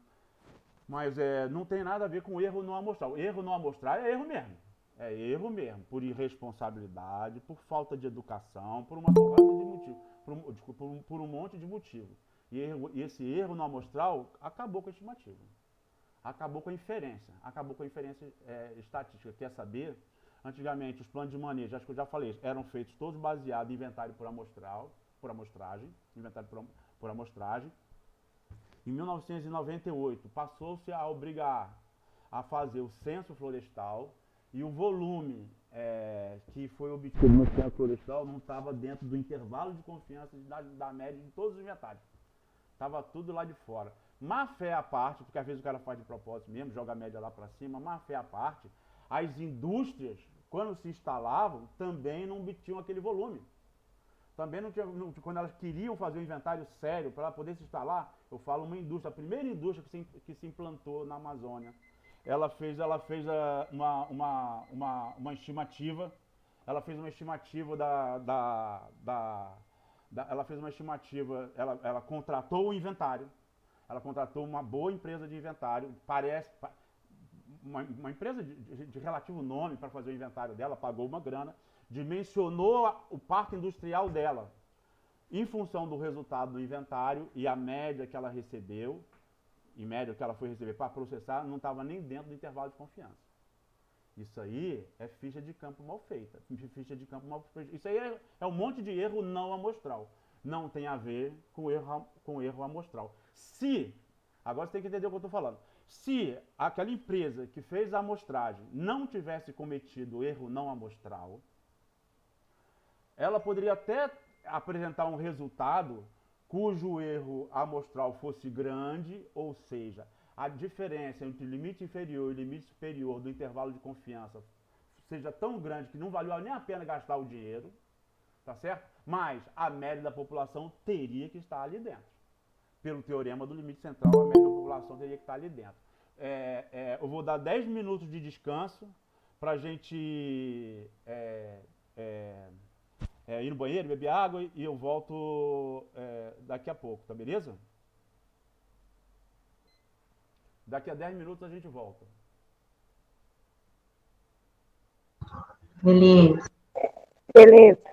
A: Mas não tem nada a ver com erro não amostral. Erro não amostral é erro mesmo. É erro mesmo, por irresponsabilidade, por falta de educação, por uma porrada de motivo, por um monte de motivo. E esse erro não amostral acabou com a estimativa. Acabou com a inferência. Acabou com a inferência estatística. Quer saber? Antigamente, os planos de manejo, acho que eu já falei, eram feitos todos baseados em inventário por amostragem. Inventário por amostragem. Em 1998, passou-se a obrigar a fazer o censo florestal e o volume que foi obtido no censo florestal não estava dentro do intervalo de confiança da média de todos os inventários. Estava tudo lá de fora. má fé à parte, porque às vezes o cara faz de propósito mesmo, joga a média lá para cima, má fé à parte, as indústrias, quando se instalavam, também não obtinham aquele volume. Também não tinha, quando elas queriam fazer um inventário sério para poder se instalar, eu falo uma indústria, a primeira indústria que se implantou na Amazônia, ela fez uma estimativa, ela fez uma estimativa ela fez uma estimativa, ela contratou o inventário, ela contratou uma boa empresa de inventário, uma empresa de relativo nome para fazer o inventário dela, pagou uma grana, dimensionou o parque industrial dela em função do resultado do inventário e a média que ela recebeu, em média que ela foi receber para processar, não estava nem dentro do intervalo de confiança. Isso aí é ficha de campo mal feita. Ficha de campo mal feita. Isso aí é um monte de erro não amostral. Não tem a ver com erro amostral. Agora você tem que entender o que eu estou falando. Se aquela empresa que fez a amostragem não tivesse cometido erro não amostral, ela poderia até apresentar um resultado cujo erro amostral fosse grande, ou seja, a diferença entre o limite inferior e o limite superior do intervalo de confiança seja tão grande que não valeu nem a pena gastar o dinheiro, tá certo? Mas a média da população teria que estar ali dentro. Pelo teorema do limite central, a média da população teria que estar ali dentro. Eu vou dar 10 minutos de descanso para a gente ir no banheiro, beber água e eu volto daqui a pouco, tá beleza? Daqui a 10 minutos a gente volta.
B: Beleza.
D: Beleza.